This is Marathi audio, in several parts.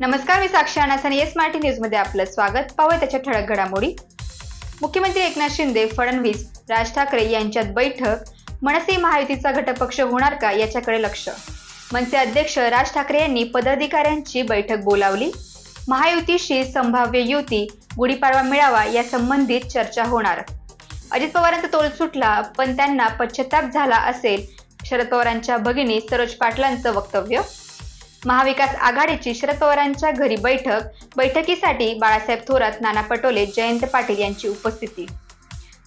नमस्कार, मी साक्षी अनास आणि स्मार्ट न्यूज मध्ये आपलं स्वागत. पाहूया त्याच्या ठळक घडामोडी. मुख्यमंत्री एकनाथ शिंदे, फडणवीस, राज ठाकरे यांच्यात बैठक. मनसे महायुतीचा घटकपक्ष होणार का याच्याकडे लक्ष. मनसे अध्यक्ष राज ठाकरे यांनी पदाधिकाऱ्यांची बैठक बोलावली. महायुतीशी संभाव्य युती, गुढीपाडवा मेळावा या संबंधित चर्चा होणार. अजित पवारांचा तोल सुटला पण त्यांना पश्चाताप झाला असेल, शरद पवारांच्या भगिनी सरोज पाटलांचं वक्तव्य. महाविकास आघाडीची शरद पवारांच्या घरी बैठक. बैठकीसाठी बाळासाहेब थोरात, नाना पटोले, जयंत पाटील यांची उपस्थिती.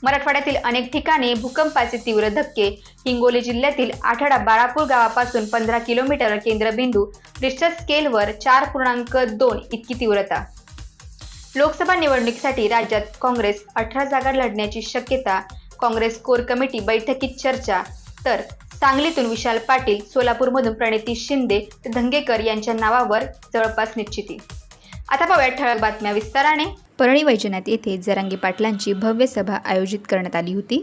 मराठवाड्यातील अनेक ठिकाणी भूकंपाचे तीव्र धक्के. हिंगोली जिल्ह्यातील आठाडा बाळापूर गावापासून 15 किलोमीटर केंद्रबिंदू. रिश्टर स्केलवर 4.2 इतकी तीव्रता. लोकसभा निवडणुकीसाठी राज्यात काँग्रेस 18 जागा लढण्याची शक्यता. काँग्रेस कोर कमिटी बैठकीत चर्चा. तर सांगलीतून विशाल पाटील, सोलापूरमधून प्रणिती शिंदे तर धंगेकर यांच्या नावावर जवळपास निश्चिती. आता पाहूया ठळक बातम्या विस्ताराने. परळी वैजनाथ येथे जरांगे पाटलांची भव्य सभा आयोजित करण्यात आली होती.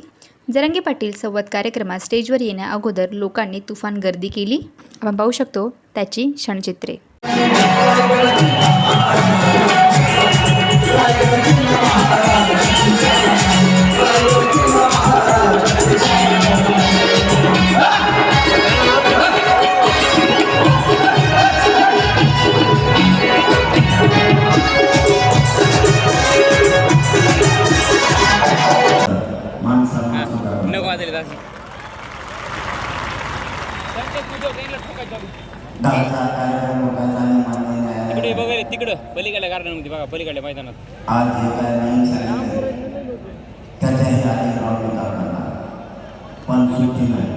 जरांगे पाटील संवाद कार्यक्रमात स्टेजवर येण्या अगोदर लोकांनी तुफान गर्दी केली. आपण पाहू शकतो त्याची क्षणचित्रे. तिकडे बघा, तिकडं पलीकडल्या गार्डनमध्ये बघा, पलीकडल्या मैदानात आज हे काय नाही सांगितलं त्याच्याही आधी राहून करणार पण सुट्टी नाही.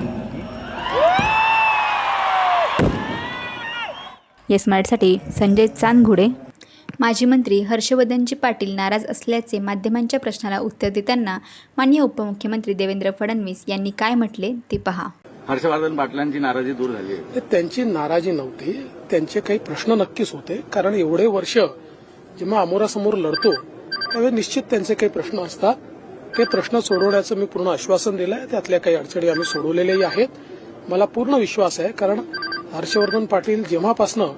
येस स्मार्टसाठी संजय चांदघोडे. माजी मंत्री हर्षवर्धनजी पाटील नाराज असल्याचे माध्यमांच्या प्रश्नाला उत्तर देताना माननीय उपमुख्यमंत्री देवेंद्र फडणवीस यांनी काय म्हटले ते पहा. हर्षवर्धन पाटलांची नाराजी दूर झाली आहे. त्यांची नाराजी नव्हती, त्यांचे काही प्रश्न नक्कीच होते. कारण एवढे वर्ष जेव्हा अमोरासमोर लढतो त्यावेळी निश्चित त्यांचे काही प्रश्न असतात. ते प्रश्न सोडवण्याचं मी पूर्ण आश्वासन दिलं आहे. त्यातल्या काही अडचणी आम्ही सोडवलेल्याही आहेत. मला पूर्ण विश्वास आहे, कारण हर्षवर्धन पाटील जेव्हापासनं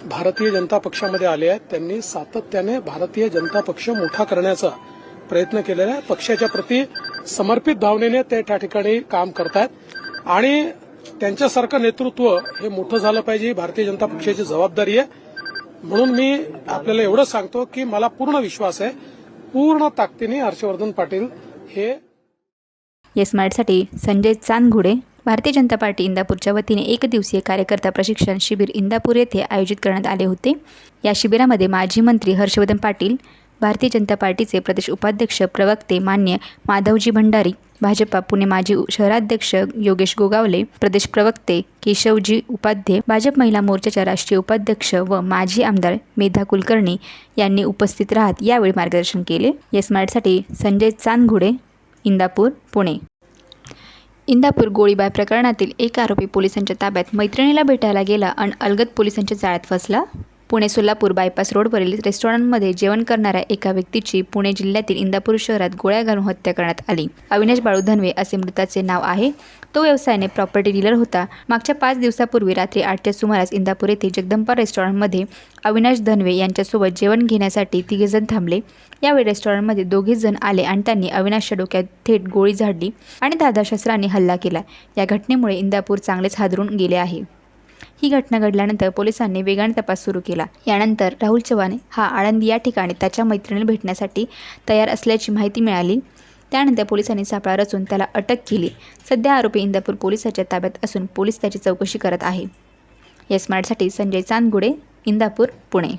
भारतीय जनता पक्षामध्ये आले आहेत त्यांनी सातत्याने भारतीय जनता पक्ष मोठा करण्याचा प्रयत्न केलेला आहे. पक्षाच्या प्रती समर्पित भावनेने ते त्या ठिकाणी काम करतायत आणि त्यांच्यासारखं नेतृत्व हे मोठं झालं पाहिजे, भारतीय जनता पक्षाची जबाबदारी आहे. म्हणून मी आपल्याला एवढंच सांगतो की मला पूर्ण विश्वास आहे, पूर्ण ताकदीने हर्षवर्धन पाटील हे. येस स्मार्टसाठी संजय चांदघोडे. भारतीय जनता पार्टी इंदापूरच्या वतीने एक दिवसीय कार्यकर्ता प्रशिक्षण शिबिर इंदापूर येथे आयोजित करण्यात आले होते. या शिबिरामध्ये माजी मंत्री हर्षवर्धन पाटील, भारतीय जनता पार्टीचे प्रदेश उपाध्यक्ष प्रवक्ते मान्य माधवजी भंडारी, भाजपा पुणे माजी शहराध्यक्ष योगेश गोगावले, प्रदेश प्रवक्ते केशवजी उपाध्ये, भाजप महिला मोर्चाच्या राष्ट्रीय उपाध्यक्ष व माजी आमदार मेधा कुलकर्णी यांनी उपस्थित राहत यावेळी मार्गदर्शन केले. या स्मार्टसाठी संजय चांदघोडे, इंदापूर, पुणे. इंदापूर गोळीबार प्रकरणातील एक आरोपी पोलिसांच्या ताब्यात. मैत्रिणीला भेटायला गेला आणि अलगद पोलिसांच्या जाळ्यात फसला. पुणे सोलापूर बायपास रोडवरील रेस्टॉरंटमध्ये जेवण करणाऱ्या एका व्यक्तीची पुणे जिल्ह्यातील इंदापूर शहरात गोळ्या घालून हत्या करण्यात आली. अविनाश बाळू धनवे असे मृताचे नाव आहे. तो व्यवसायाने प्रॉपर्टी डीलर होता. मागच्या 5 दिवसापूर्वी रात्री 8च्या सुमारास इंदापूर येथे जगदंबा रेस्टॉरंटमध्ये अविनाश धनवे यांच्यासोबत जेवण घेण्यासाठी 3 जण थांबले. यावेळी रेस्टॉरंटमध्ये 2 जण आले आणि त्यांनी अविनाशच्या डोक्यात थेट गोळी झाडली आणि धारदार शस्त्राने हल्ला केला. या घटनेमुळे इंदापूर चांगलेच हादरून गेले आहे. ही घटना घडल्यानंतर पोलिसांनी वेगाने तपास सुरू केला. यानंतर राहुल चव्हाण हा आळंदी या ठिकाणी त्याच्या मैत्रिणीला भेटण्यासाठी तयार असल्याची माहिती मिळाली. त्यानंतर पोलिसांनी सापळा रचून त्याला अटक केली. सध्या आरोपी इंदापूर पोलिसांच्या ताब्यात असून पोलीस त्याची चौकशी करत आहे. या स्मार्टसाठी संजय चांदघोडे, इंदापूर, पुणे.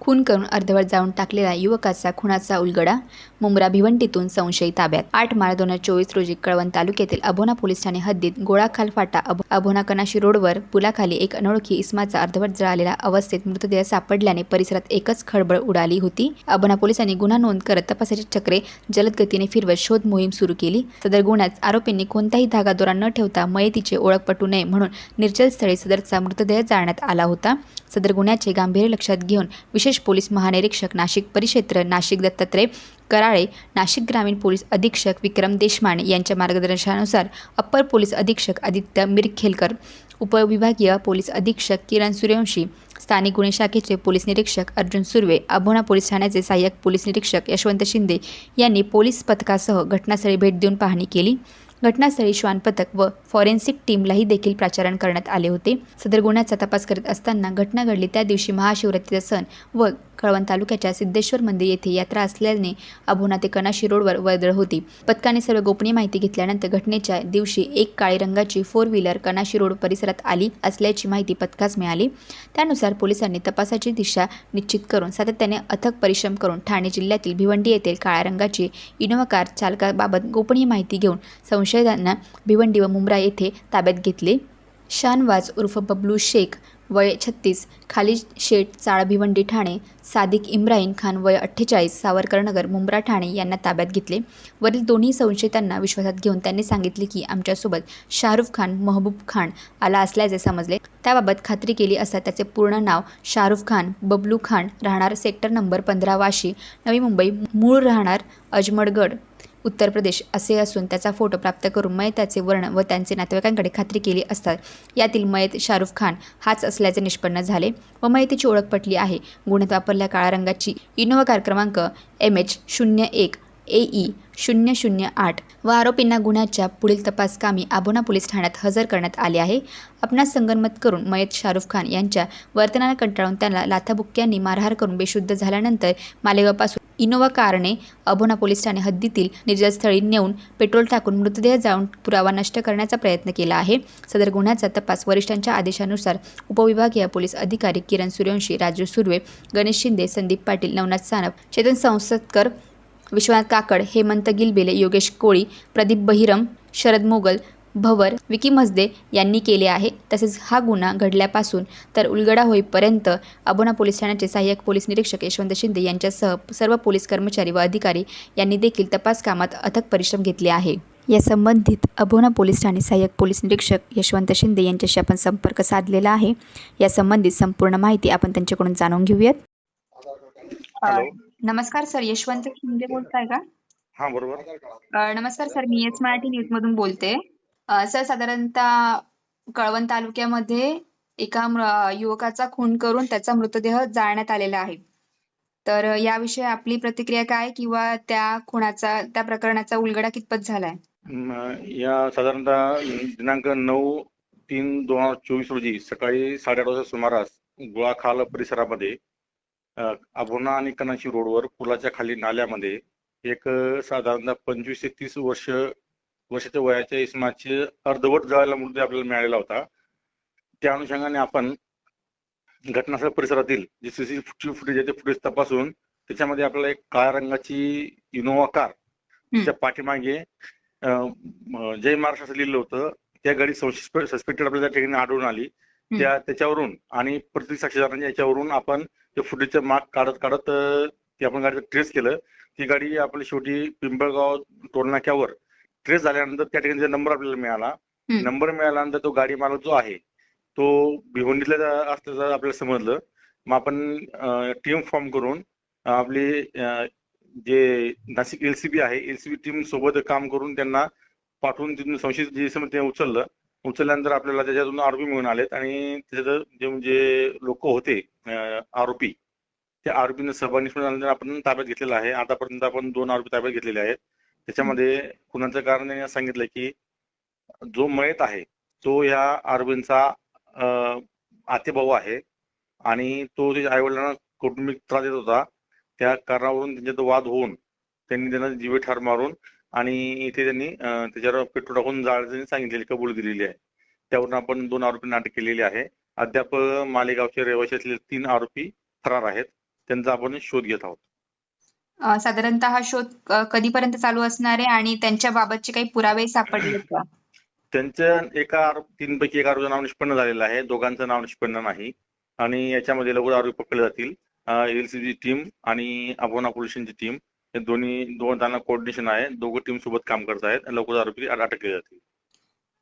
खून करून अर्धवट जाळून टाकलेला युवकाचा खुनाचा उलगडा. मुंब्रा भिवंडीतून संशयी ताब्यात. 8 मार्च 2024 रोजी कळवण तालुक्यातील अभोना पोलीस ठाणे हद्दीत गोळाखाल फाटा अभोना कनाशी रोडवर पुलाखाली एक अनोळखी इसमाचा अर्धवट जळालेला अवस्थेत मृतदेह सापडल्याने परिसरात एकच खळबळ उडाली होती. अभोना पोलिसांनी गुन्हा नोंद करत तपासाची चक्रे जलद गतीने फिरवत शोध मोहीम सुरू केली. सदर गुन्ह्यात आरोपींनी कोणताही धागादोरा न ठेवता मयतीची ओळख पटू नये म्हणून निर्जल स्थळी सदरचा मृतदेह जाळण्यात आला होता. सदर गुन्ह्याचे गांभीर्य लक्षात घेऊन विशेष पोलीस महानिरीक्षक नाशिक परिक्षेत्र नाशिक दत्तात्रय कराळे, नाशिक ग्रामीण पोलीस अधीक्षक विक्रम देशमाने यांच्या मार्गदर्शनानुसार अप्पर पोलीस अधीक्षक आदित्य मिरखेलकर, उपविभागीय पोलीस अधीक्षक किरण सूर्यवंशी, स्थानिक गुन्हे शाखेचे पोलीस निरीक्षक अर्जुन सुर्वे, अभोणा पोलीस ठाण्याचे सहाय्यक पोलीस निरीक्षक यशवंत शिंदे यांनी पोलीस पथकासह घटनास्थळी भेट देऊन पाहणी केली. घटनास्थळी श्वान पथक व फॉरेन्सिक टीमलाही देखील पाचारण करण्यात आले होते. सदर गुन्ह्याचा तपास करीत असताना घटना घडली त्या दिवशी महाशिवरात्रीचा सण व कळवण तालुक्याच्या सिद्धेश्वर मंदिर येथे यात्रा असल्याने अभोणा ते कणाशी रोडवर वर्दळ होती. पथकाने सर्व गोपनीय माहिती घेतल्यानंतर घटनेच्या दिवशी एक काळी रंगाची 4 व्हीलर कणाशी रोड परिसरात आली असल्याची माहिती पथकास मिळाली. त्यानुसार पोलिसांनी तपासाची दिशा निश्चित करून सातत्याने अथक परिश्रम करून ठाणे जिल्ह्यातील भिवंडी येथील काळ्या रंगाची इनोव्हा कार चालकाबाबत गोपनीय माहिती घेऊन संशयितांना भिवंडी व मुंब्रा येथे ताब्यात घेतले. शानवाज उर्फ बबलू शेख वय 36, खालिद शेठ चाळ भिवंडी ठाणे, सादिक इम्रान खान वय 48, सावरकरनगर मुंब्रा ठाणे यांना ताब्यात घेतले. वरील दोन्ही संशयितांना विश्वासात घेऊन त्यांनी सांगितले की आमच्यासोबत शाहरुख खान महबूब खान आला असल्याचे समजले. त्याबाबत खात्री केली असता त्याचे पूर्ण नाव शाहरुख खान बबलू खान, राहणार सेक्टर नंबर 15 वाशी, नवी मुंबई, मूळ राहणार अजमडगड उत्तर प्रदेश असे असून त्याचा फोटो प्राप्त करून मयताचे वर्ण व त्यांचे नातेवाईकांकडे खात्री केली असता यातील मयत शाहरुख खान हाच असल्याचे निष्पन्न झाले व मयतीची ओळख पटली आहे. गुन्ह्यात वापरल्या काळ्या रंगाची इनोव्हा कार क्रमांक MH01 AE 008 व आरोपींना गुन्ह्याच्या पुढील तपास कामी अभोणा पोलीस ठाण्यात हजर करण्यात आले आहे. आपणास संगनमत करून मयत शाहरुख खान यांच्या वर्तनाला कंटाळून त्यांना लाथाबुक्क्यांनी मारहाण करून बेशुद्ध झाल्यानंतर मालेगावपासून इनोव्हा कारने अभोणा पोलीस ठाणे हद्दीतील निर्जनस्थळी नेऊन पेट्रोल टाकून मृतदेह जाळून पुरावा नष्ट करण्याचा प्रयत्न केला आहे. सदर गुन्ह्याचा तपास वरिष्ठांच्या आदेशानुसार उपविभागीय पोलीस अधिकारी किरण सूर्यवंशी, राजू सुर्वे, गणेश शिंदे, संदीप पाटील, नवनाथ सानप, चेतन संसदकर, विश्वनाथ काकड, हेमंत गिलबेले, योगेश कोळी, प्रदीप बहिरम, शरद मोगल, भवर, विकी मजदे यांनी केले आहे. तसेच हा गुन्हा घडल्यापासून तर उलगडा होईपर्यंत अभोणा पोलीस ठाण्याचे सहाय्यक पोलीस निरीक्षक यशवंत शिंदे यांच्यासह सर्व पोलीस कर्मचारी व अधिकारी यांनी देखील तपास कामात अथक परिश्रम घेतले आहे. या संबंधित अभोणा पोलीस ठाणे सहाय्यक पोलीस निरीक्षक यशवंत शिंदे यांच्याशी आपण संपर्क साधलेला आहे. या संबंधित संपूर्ण माहिती आपण त्यांच्याकडून जाणून घेऊयात. नमस्कार सर, यशवंत शिंदे बोलताय का? हा बरोबर. नमस्कार सर, मी एस मराठी न्यूज मधून बोलते. सर, साधारणतः कळवण तालुक्यामध्ये एका युवकाचा खून करून त्याचा मृतदेह जाळण्यात आलेला आहे. तर याविषयी आपली प्रतिक्रिया काय किंवा त्या प्रकरणाचा उलगडा कितपत झालाय? या साधारणतः दिनांक 9/3/2024 रोजी सकाळी 8:30 वाजता सुमारास गुळाखाल परिसरामध्ये अभोणा आणि कणाशी रोडवर पुलाच्या खाली नाल्यामध्ये एक साधारणतः 25 ते 30 वर्षाच्या वयाच्या इसमाचे अर्धवट जळालेला मृतदेह आपल्याला मिळालेला होता. त्या अनुषंगाने आपण घटनास्थळ परिसरातील जे सीसीटीव्ही फुटेज आहे ते फुटेज तपासून त्याच्यामध्ये आपल्याला एक काळ्या रंगाची इनोव्हा कार, त्याच्या पाठीमागे जय महाराष्ट्र असं लिहिलं होतं. त्या गाडी सस्पेक्टेड आपल्याला त्या ठिकाणी आढळून आली. त्याच्यावरून आणि प्रत्येक साक्षीदारांच्या याच्यावरून आपण ते फुटेजचा माग काढत ते आपण गाडीचं ट्रेस केलं. ती गाडी आपल्या शेवटी पिंपळगाव टोलनाक्यावर ट्रेस झाल्यानंतर त्या ठिकाणी नंबर आपल्याला मिळाला. नंबर मिळाल्यानंतर तो गाडी मालक जो आहे तो भिवंडीतला असल्याचं आपल्याला समजलं. मग आपण टीम फॉर्म करून आपली जे नाशिक LCB आहे, LCB टीम सोबत काम करून त्यांना पाठवून तिथून संशयित जे ते उचलल्यानंतर आपल्याला त्याच्यातून आरोपी मिळून आलेत आणि त्याच्यात जे लोक होते आरोपी, त्या आरोपींना सहभाग निष्पन्न आपण ताब्यात घेतलेला आहे. आतापर्यंत आपण 2 आरोपी ताब्यात घेतलेले आहेत. त्याच्यामध्ये खुनाचं कारण त्यांनी सांगितलं की जो मयत आहे तो या आरोपींचा आतेभाऊ आहे आणि तो त्याच्या आईवडिलांना कौटुंबिक त्रास देत होता. त्या कारणावरून त्यांच्यात वाद होऊन त्यांना जीवे ठार मारून आणि इथे त्यांनी त्याच्यावर पेट्रोल टाकून जाळण्याची सांगितलेली कबुली दिलेली आहे. त्यावरून आपण 2 आरोपींना अटक केलेली आहे. अद्याप मालेगावचे रहिवासी असलेले 3 आरोपी फरार आहेत. त्यांचा आपण शोध घेत आहोत. साधारणतः हा शोध कधीपर्यंत चालू असणार आहे आणि त्यांच्या बाबतचे काही पुरावे सापडले का? त्यांच्या 3 पैकी एका आरोपीचं नाव निष्पन्न झालेलं आहे. दोघांचं नाव निष्पन्न नाही आणि याच्यामध्ये लवकर आरोपी पकडले जातील. LCB टीम आणि अभोणा पोलिसांची टीम हे दोघांना कोऑर्डिनेशन आहे. दोघं टीम सोबत काम करत आहेत. लवकर आरोपी अटक केले जातील.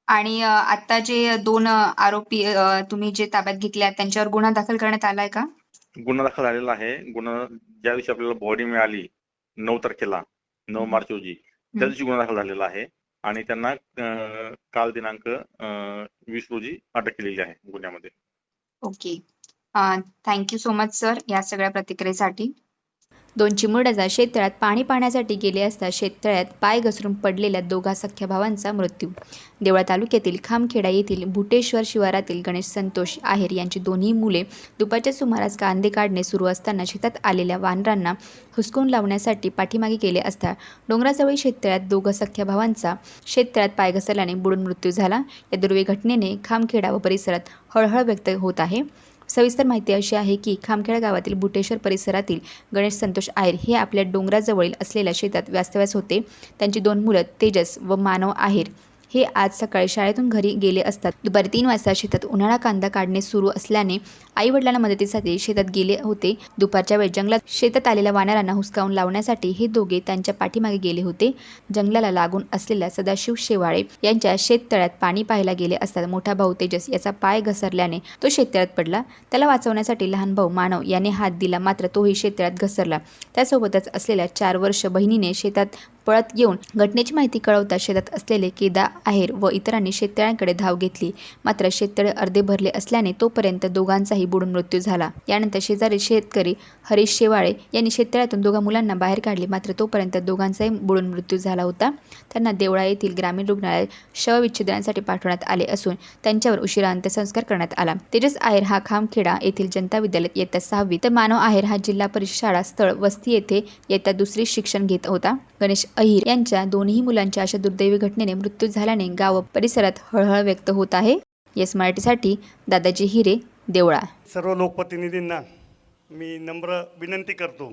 आणि आता जे 2 आरोपी तुम्ही जे ताब्यात घेतले आहेत त्यांच्यावर गुन्हा दाखल करण्यात आलाय का? गुन्हा दाखल झालेला आहे. गुन्हा ज्या दिवशी आपल्याला बॉडी मिळाली 9 तारखेला 9 मार्च रोजी त्या दिवशी गुन्हा दाखल झालेला आहे आणि त्यांना काल दिनांक 20 रोजी अटक केलेली आहे गुन्ह्यामध्ये. Okay. Thank you so much sir या सगळ्या प्रतिक्रियेसाठी. दोन चिमुरड्याचा शेततळ्यात पाणी पाहण्यासाठी गेले असता शेततळ्यात पाय घसरून पडलेल्या दोघा सख्ख्या भावांचा मृत्यू. देवळा तालुक्यातील खामखेडा येथील भुटेश्वर शिवारातील गणेश संतोष आहेर यांची दोन्ही मुले दुपारच्या सुमारास कांदे काढणे सुरू असताना शेतात आलेल्या वानरांना हुसकून लावण्यासाठी पाठीमागे गेले असता डोंगराजवळील शेततळ्यात दोघा सख्ख्या भावांचा शेततळ्यात पाय घसरल्याने बुडून मृत्यू झाला. या दुर्दैवी घटनेने खामखेडा व परिसरात हळहळ व्यक्त होत आहे. सविस्तर माहिती अशी आहे की खामखेडा गावातील भुटेश्वर परिसरातील गणेश संतोष आहेर हे आपल्या डोंगराजवळील असलेल्या शेतात वास्तव्यास होते. त्यांची दोन मुलं तेजस व मानव आहेर हे आज सकाळी शाळेतून घरी गेले असतात. दुपारी 3 वाजता शेतात उन्हाळा कांदा काढणे सुरू असल्याने आई वडिलांना मदतीसाठी शेतात गेले होते. दुपारच्या वेळी जंगलात शेतात आलेल्या वानरांना हुसकावून लावण्यासाठी हे दोघे त्यांच्या पाठीमागे गेले होते. जंगलाला लागून असलेल्या सदाशिव शेवाळे यांच्या शेततळ्यात पाणी पाहायला गेले असता मोठा भाऊ तेजस याचा पाय घसरल्याने तो शेततळ्यात पडला. त्याला वाचवण्यासाठी लहान भाऊ मानव याने हात दिला, मात्र तोही शेततळ्यात घसरला. त्यासोबतच असलेल्या 4 वर्ष बहिणीने शेतात पळत येऊन घटनेची माहिती कळवता शेतात असलेले केदा आहेर व इतरांनी शेततळ्याकडे धाव घेतली, मात्र शेततळे अर्धे भरले असल्याने तोपर्यंत दोघांचाही बुडून मृत्यू झाला. यानंतर शेजारी शेतकरी हरीश शेवाळे यांनी शेततळ्यातून दोघा मुलांना बाहेर काढले, मात्र तोपर्यंत दोघांचाही बुडून मृत्यू झाला होता. त्यांना देवळा येथील ग्रामीण रुग्णालयात शवविच्छेदनासाठी पाठवण्यात आले असून त्यांच्यावर उशिरा अंत्यसंस्कार करण्यात आला. तेजस आहेर हा खामखेडा येथील जनता विद्यालयात इयत्ता 6वी तर मानव आहेर हा जिल्हा परिषद शाळा स्थळ वस्ती येथे इयत्ता 2री शिक्षण घेत होता. गणेश अहिर यांच्या दोन्ही मुलांच्या अशा दुर्दैवी घटनेने मृत्यू झाल्याने गाव परिसरात हळहळ व्यक्त होत आहे. येस मराठीसाठी दादाजी हिरे, देवळा. सर्व लोकप्रतिनिधींना मी नम्र विनंती करतो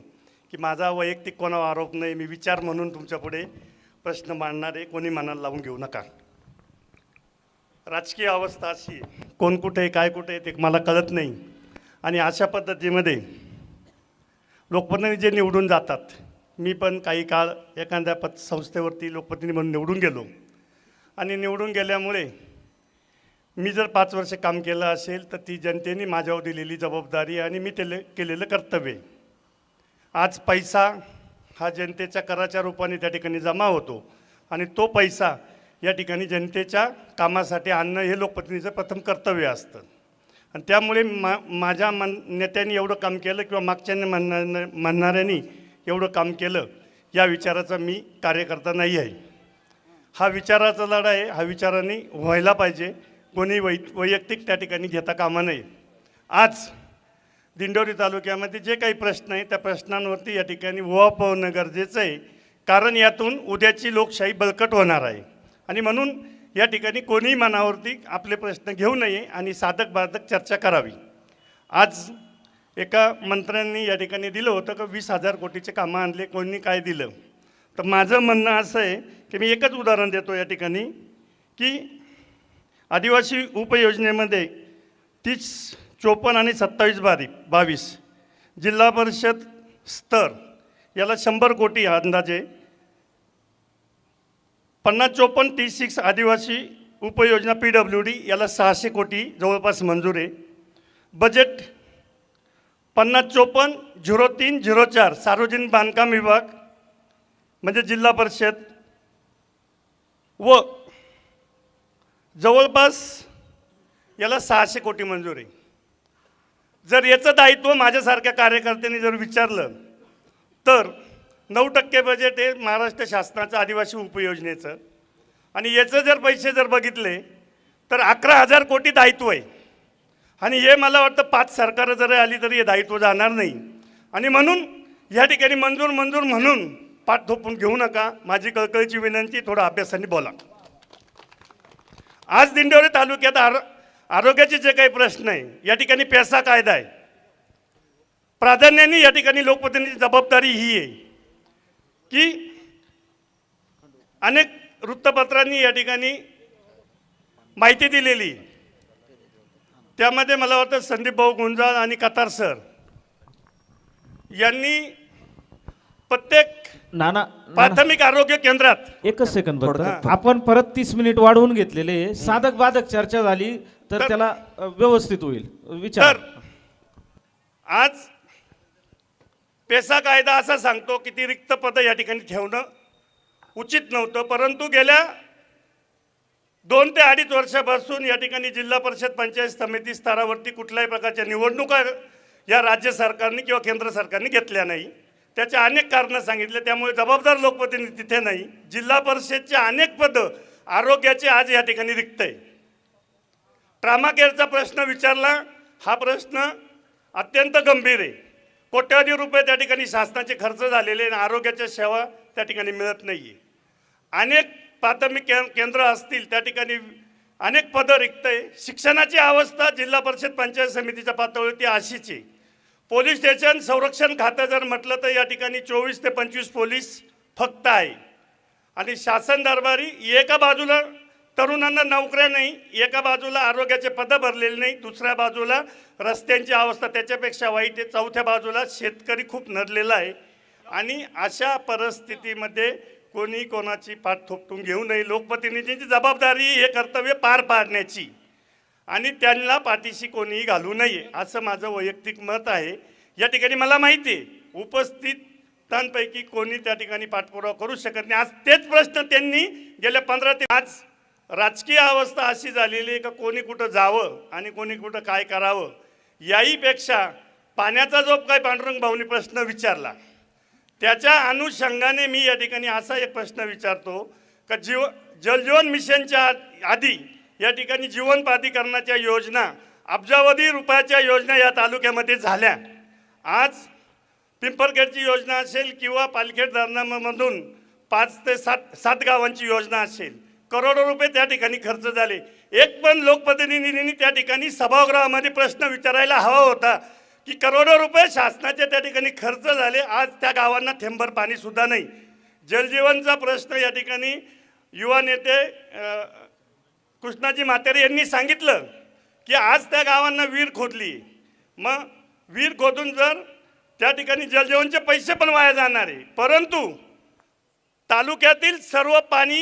की माझा वैयक्तिक कोणावर आरोप नाही, मी विचार म्हणून तुमच्यापुढे प्रश्न मांडणारे कोणी मनाला लावून घेऊ नका. राजकीय अवस्था अशी कोण कुठे काय कुठे ते मला कळत नाही आणि अशा पद्धतीमध्ये लोकप्रतिनिधी जे निवडून जातात, मी पण काही काळ एखाद्या संस्थेवरती लोकप्रतिनिधी म्हणून निवडून गेलो आणि निवडून गेल्यामुळे मी जर 5 वर्ष काम केलं असेल तर ती जनतेने माझ्यावर दिलेली जबाबदारी आणि मी केलेलं कर्तव्य. आज पैसा हा जनतेच्या कराच्या रूपाने त्या ठिकाणी जमा होतो आणि तो पैसा या ठिकाणी जनतेच्या कामासाठी आणणं हे लोकप्रतिनिधीचं प्रथम कर्तव्य असतं. आणि त्यामुळे माझ्या नेत्यांनी एवढं काम केलं किंवा मागच्याने म्हणणाऱ्यांनी एवढं काम केलं या विचाराचा मी कार्यकर्ता नाही आहे. हा विचाराचा लढा आहे, हा विचाराने व्हायला पाहिजे, कोणी वैयक्तिक त्या ठिकाणी घेता कामा नये. आज दिंडोरी तालुक्यामध्ये जे काही प्रश्न आहे त्या प्रश्नांवरती या ठिकाणी उहापोह होणं गरजेचं आहे, कारण यातून उद्याची लोकशाही बळकट होणार आहे. आणि म्हणून या ठिकाणी कोणीही मनावरती आपले प्रश्न घेऊ नये आणि साधक बाधक चर्चा करावी. आज एका मंत्र्यांनी या ठिकाणी दिलं होतं की 20,000 कोटीचे कामं आणले, कोणी काय दिलं. तर माझं म्हणणं असं आहे की मी एकच उदाहरण देतो या ठिकाणी की आदिवासी उपयोजनेमध्ये 30, 54 आणि 27-22 जिल्हा परिषद स्तर याला 100 कोटी अंदाजे, 50-54, 36 आदिवासी उपयोजना PWD याला 600 कोटी जवळपास मंजूर आहे. बजेट 50-54, 03, 04 सार्वजनिक बांधकाम विभाग म्हणजे जिल्हा परिषद व जवळपास याला 600 कोटी मंजूर आहे. जर याचं दायित्व माझ्यासारख्या कार्यकर्त्यांनी जर विचारलं तर 9% बजेट आहे महाराष्ट्र शासनाचं आदिवासी उपयोजनेचं आणि याचं जर पैसे जर बघितले तर 11,000 कोटी दायित्व आहे. आणि हे मला वाटतं 5 सरकारं जरी आली तरी हे दायित्व जाणार नाही. आणि म्हणून या ठिकाणी मंजूर म्हणून पाठ थोपून घेऊ नका. माझी कळकळीची विनंती, थोडा अभ्यासाने बोला. आज दिंडोरी तालुक्यात आरोग्याचे जे काही प्रश्न आहे या ठिकाणी पैसा कायदा आहे. प्राधान्याने या ठिकाणी लोकप्रतिनिधी जबाबदारी ही आहे की अनेक वृत्तपत्रांनी या ठिकाणी माहिती दिलेली, त्यामध्ये मला वाटतं संदीप भाऊ गुंजाळ आणि कतार सर यांनी प्रत्येक प्राथमिक आरोग्य केंद्रात एकच सेकंद फक्त आपण परत 30 मिनिट वाढवून घेतलेले, साधक बाधक चर्चा झाली तर त्याला व्यवस्थित होईल विचार. तर आज पैसा कायदा असा सांगतो की ती रिक्त पदं या ठिकाणी ठेवणं उचित नव्हतं, परंतु गेल्या 2 ते 2.5 वर्षापासून या ठिकाणी जिल्हा परिषद पंचायत समिती स्तरावरती कुठल्याही प्रकारच्या निवडणुका या राज्य सरकारने किंवा केंद्र सरकारने घेतल्या नाही. त्याचे अनेक कारणं सांगितले. त्यामुळे जबाबदार लोकप्रतिनिधी तिथे नाही. जिल्हा परिषदचे अनेक पदं आरोग्याचे आज या ठिकाणी रिक्त आहे. ट्रामा केअरचा प्रश्न विचारला. हा प्रश्न अत्यंत गंभीर आहे. कोट्यावधी रुपये त्या ठिकाणी शासनाचे खर्च झालेले आणि आरोग्याच्या सेवा त्या ठिकाणी मिळत नाही आहे. अनेक प्राथमिक केंद्र असतील त्या ठिकाणी अनेक पदं रिक्त आहे. शिक्षणाची अवस्था जिल्हा परिषद पंचायत समितीच्या पातळीवरती अशीच आहे. पोलीस स्टेशन संरक्षण खातं जर म्हटलं तर या ठिकाणी 24 ते 25 पोलीस फक्त आहे. आणि शासन दरबारी एका बाजूला तरुणांना नोकऱ्या नाही, एका बाजूला आरोग्याचे पदं भरलेले नाही, दुसऱ्या बाजूला रस्त्यांची अवस्था त्याच्यापेक्षा वाईट आहे, चौथ्या बाजूला शेतकरी खूप नडलेला आहे. आणि अशा परिस्थितीमध्ये कोणी कोणाची पाठ थोपटून घेऊ नये. लोकप्रतिनिधींची जबाबदारी हे कर्तव्य पार पाडण्याची आणि त्यांना पाठीशी कोणीही घालू नये असं माझं वैयक्तिक मत आहे. या ठिकाणी मला माहिती आहे उपस्थितांपैकी कोणी त्या ठिकाणी पाठपुरावा करू शकत नाही. आज तेच प्रश्न त्यांनी गेल्या 15 ते आज राजकीय अवस्था अशी झालेली आहे का कोणी कुठं जावं आणि कोणी कुठं काय करावं याहीपेक्षा पाण्याचा जो काय पांडुरंग भाऊनी प्रश्न विचारला त्याच्या अनुषंगाने मी या ठिकाणी असा एक प्रश्न विचारतो का जलजीवन मिशनच्या आधी या ठिकाणी जीवन प्राधिकरणाच्या योजना अब्जावधी रुपयाच्या योजना या तालुक्यामध्ये झाल्या. आज पिंपरखेडची योजना असेल किंवा पालखेड धरणामधून 5 ते 7 गावांची योजना असेल, करोडो रुपये त्या ठिकाणी खर्च झाले. एक पण लोकप्रतिनिधींनी त्या ठिकाणी सभागृहामध्ये प्रश्न विचारायला हवा होता की करोडो रुपये शासनाचे त्या ठिकाणी खर्च झाले, आज त्या गावांना थेंबर पाणीसुद्धा नाही. जलजीवनचा प्रश्न या ठिकाणी युवा नेते कृष्णाजी म्हातेरे यांनी सांगितलं की आज त्या गावांना विहीर खोदली. मग विहीर खोदून जर त्या ठिकाणी जलजीवनचे पैसे पण वाया जाणार आहे, परंतु तालुक्यातील सर्व पाणी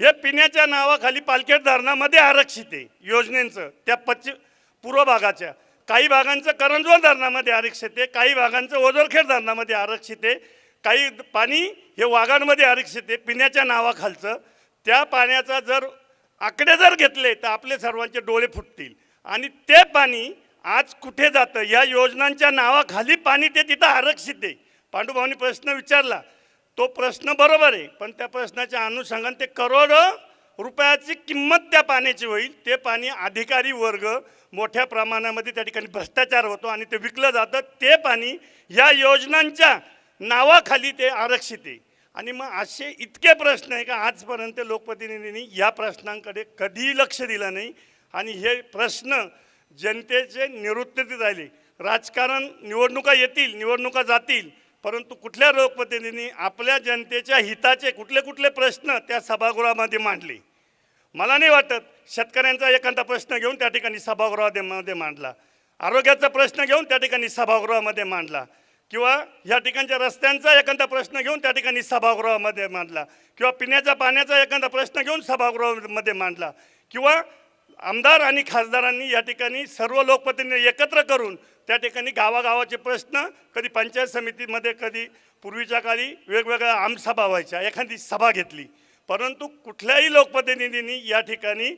हे पिण्याच्या नावाखाली पालखेड धरणामध्ये आरक्षित आहे योजनेचं. त्या पूर्व भागाच्या काही भागांचं करंजवण धरणामध्ये आरक्षित आहे, काही भागांचं ओझरखेड धरणामध्ये आरक्षित आहे, काही पाणी हे वाघांमध्ये आरक्षित आहे पिण्याच्या नावाखालचं. त्या पाण्याचा जर आकडे जर घेतले तर आपले सर्वांचे डोळे फुटतील. आणि ते पाणी आज कुठे जातं या योजनांच्या नावाखाली पाणी ते तिथं आरक्षित आहे. पांडुभाऊनी प्रश्न विचारला तो प्रश्न बरोबर आहे, पण त्या प्रश्नाच्या अनुषंगाने ते करोडो रुपयाची किंमत त्या पाण्याची होईल. ते पाणी अधिकारी वर्ग मोठ्या प्रमाणामध्ये त्या ठिकाणी भ्रष्टाचार होतो आणि ते विकलं जातं. ते पाणी या योजनांच्या नावाखाली ते आरक्षित आहे. आणि मग असे इतके प्रश्न आहे का आजपर्यंत लोकप्रतिनिधींनी या प्रश्नांकडे कधीही लक्ष दिलं नाही. आणि हे प्रश्न जनतेचे निरुत्तरित राहिले. राजकारण निवडणुका येतील, निवडणुका जातील, परंतु कुठल्या लोकप्रतिनिधींनी आपल्या जनतेच्या हिताचे कुठले प्रश्न त्या सभागृहामध्ये मांडले. मला नाही वाटत शेतकऱ्यांचा एखादा प्रश्न घेऊन त्या ठिकाणी सभागृहामध्ये मांडला, आरोग्याचा प्रश्न घेऊन त्या ठिकाणी सभागृहामध्ये मांडला, किंवा या ठिकाणच्या रस्त्यांचा एखादा प्रश्न घेऊन त्या ठिकाणी सभागृहामध्ये मांडला, किंवा पिण्याच्या पाण्याचा एखादा प्रश्न घेऊन सभागृहामध्ये मांडला, किंवा आमदार आणि खासदारांनी या ठिकाणी सर्व लोकप्रतिनिधी एकत्र करून त्या ठिकाणी गावागावाचे प्रश्न कधी पंचायत समितीमध्ये कधी पूर्वीच्या काळी वेगवेगळ्या आमसभा व्हायच्या, एखादी सभा घेतली. परंतु कुठल्याही लोकप्रतिनिधींनी या ठिकाणी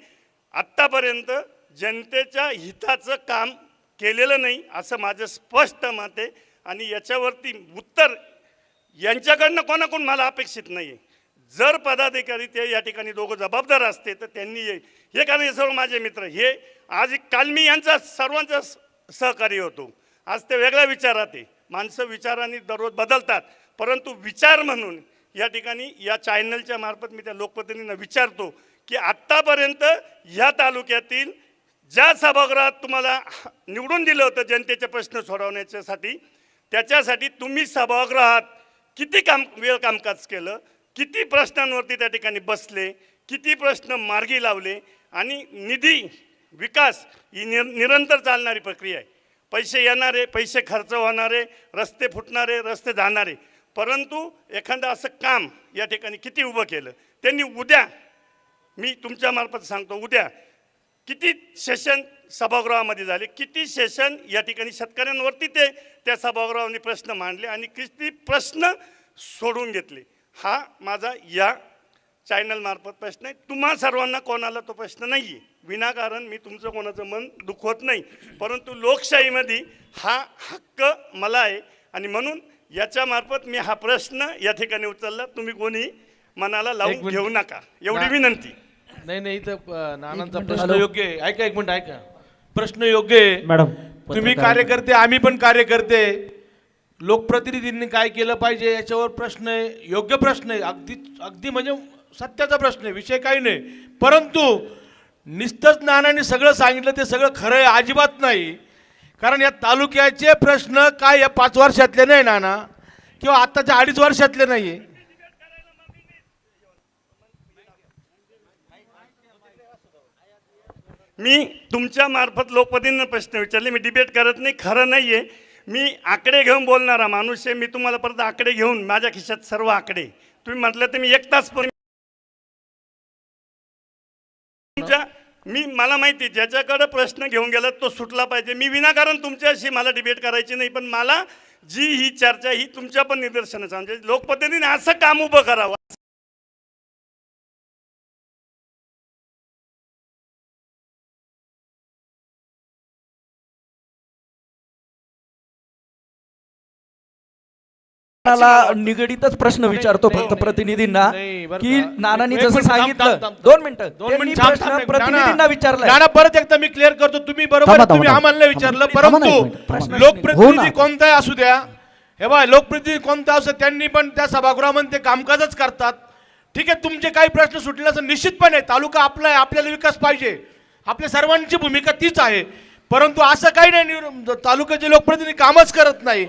आत्तापर्यंत जनतेच्या हिताचं काम केलेलं नाही असं माझं स्पष्ट मत आहे. आणि याच्यावरती उत्तर यांच्याकडनं कोणाकडून मला अपेक्षित नाही आहे. जर पदाधिकारी ते या ठिकाणी दोघं जबाबदार असते तर त्यांनी हे कारण हे सर्व माझे मित्र हे आज काल मी यांचा सर्वांचा सहकारी होतो. आज ते वेगळ्या विचारात आहे. माणसं विचारांनी दररोज बदलतात, परंतु विचार म्हणून या ठिकाणी या चॅनलच्या मार्फत मी त्या लोकप्रतिनिधींना विचारतो की आत्तापर्यंत ह्या तालुक्यातील ज्या सभागृहात तुम्हाला निवडून दिलं होतं जनतेचे प्रश्न सोडवण्यासाठी, त्याच्यासाठी तुम्ही सभागृहात किती वेळ कामकाज केलं, किती प्रश्नांवरती त्या ठिकाणी बसले, किती प्रश्न मार्गी लावले. आणि निधी विकास ही निरंतर चालणारी प्रक्रिया आहे. पैसे येणारे, पैसे खर्च होणारे, रस्ते फुटणारे, रस्ते जाणारे, परंतु एखादं असं काम या ठिकाणी किती उभं केलं त्यांनी. उद्या मी तुमच्यामार्फत सांगतो, उद्या किती सेशन सभागृहामध्ये झाले, किती सेशन या ठिकाणी शेतकऱ्यांवरती ते त्या सभागृहाने प्रश्न मांडले आणि किती प्रश्न सोडून घेतले. हा माझा या चॅनल मार्फत प्रश्न आहे. तुम्हा सर्वांना कोणाला तो प्रश्न नाही आहे. विनाकारण मी तुमचं कोणाचं मन दुखवत नाही, परंतु लोकशाहीमध्ये हा हक्क मला आहे आणि म्हणून याच्यामार्फत मी हा प्रश्न या ठिकाणी उचलला. तुम्ही कोणी मनाला लावून घेऊ नका, एवढी विनंती. नाही इथं नानांचा प्रश्न योग्य आहे. ऐका एक मिनिट ऐका, प्रश्न योग्य आहे मॅडम. तुम्ही कार्यकर्ते, आम्ही पण कार्यकर्ते. लोकप्रतिनिधींनी काय केलं पाहिजे याच्यावर प्रश्न आहे, योग्य प्रश्न आहे, अगदी म्हणजे सत्याचा प्रश्न आहे, विषय काही नाही. परंतु नुसतंच नानांनी सगळं सांगितलं ते सगळं खरं आहे अजिबात नाही. कारण या तालुक्याचे प्रश्न काय या 5 वर्षातले नाही नाना, किंवा आताच्या 2.5 वर्षातले नाही. मी तुमच्या मार्फत लोकप्रतिनिधींना प्रश्न विचारले, मी डिबेट करत नाही, खरं नाही आहे. मी आकडे घेऊन बोलणारा माणूस आहे. मी तुम्हाला परत आकडे घेऊन, माझ्या खिशात सर्व आकडे, तुम्ही म्हटलं तर मी 1 तास पण मला माहिती ज्याच्याकडे प्रश्न घेऊन गेला तो सुटला पाहिजे. मी विनाकारण तुमच्याशी मला डिबेट करायची नाही, पण मला जी ही चर्चा ही तुमच्या पण निदर्शनाचं म्हणजे लोकप्रतिनिधीने असं काम उभं करावं. निगडीतच प्रश्न विचारतो फक्त प्रतिनिधींना की नानांनी जसं सांगितलं. 2 मिनिटं प्रश्न प्रतिनिधींना विचारला. नाना परत एकदा मी क्लिअर करतो. तुम्ही बरोबर तुम्ही आम्हाला विचारलं, परंतु लोकप्रतिनिधी कोणताही असू द्या, हे बघा लोकप्रतिनिधी कोणता असू द्या, त्यांनी पण त्या सभागृहामध्ये ते कामकाजच करतात. ठीक आहे, तुमचे काही प्रश्न सुटले असं निश्चितपणे तालुका आपला आहे, आपल्याला विकास पाहिजे, आपल्या सर्वांची भूमिका तीच आहे. परंतु असं काही नाही तालुक्याचे लोकप्रतिनिधी कामच करत नाही.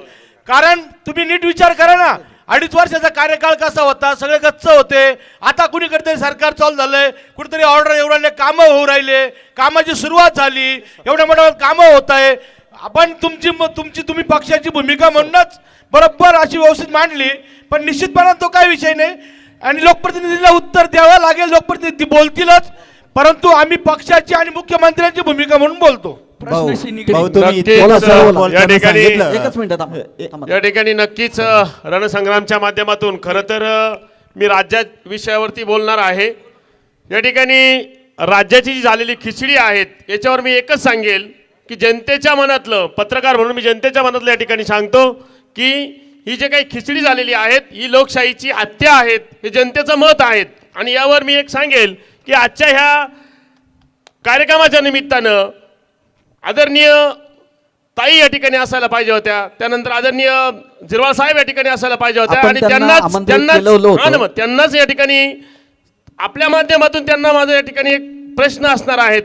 कारण तुम्ही नीट विचार करा ना, 2.5 वर्षाचा कार्यकाळ कसा होता, सगळे गच्च होते. आता कुणी कुठेतरी सरकार चालू झालंय, कुठेतरी ऑर्डर येऊ राहिले, कामं होऊ राहिले, कामाची सुरुवात झाली, एवढ्या मोठ्या कामं होत आहे. आपण तुम्ही पक्षाची भूमिका म्हणूनच बरोबर अशी व्यवस्थित मांडली, पण निश्चितपणे तो काही विषय नाही आणि लोकप्रतिनिधीला उत्तर द्यावं लागेल. लोकप्रतिनिधी बोलतीलच, परंतु आम्ही पक्षाची आणि मुख्यमंत्र्यांची भूमिका म्हणून बोलतो. या ठिकाणी नक्कीच रणसंग्रामच्या माध्यमातून खरं तर मी राज्या विषयावरती बोलणार आहे. या ठिकाणी राज्याची जी झालेली खिचडी आहेत याच्यावर मी एकच सांगेल की जनतेच्या मनातलं, पत्रकार म्हणून मी जनतेच्या मनातलं या ठिकाणी सांगतो की ही जे काही खिचडी झालेली आहेत ही लोकशाहीची हत्या आहेत, हे जनतेचं मत आहेत. आणि यावर मी एक सांगेल की आजच्या ह्या कार्यक्रमाच्या निमित्तानं आदरणीय ताई या ठिकाणी असायला पाहिजे होत्या, त्यानंतर आदरणीय जिरवाळ साहेब या ठिकाणी असायला पाहिजे होत्या आणि त्यांनाच या ठिकाणी आपल्या माध्यमातून त्यांना माझा या ठिकाणी एक प्रश्न असणार आहेत,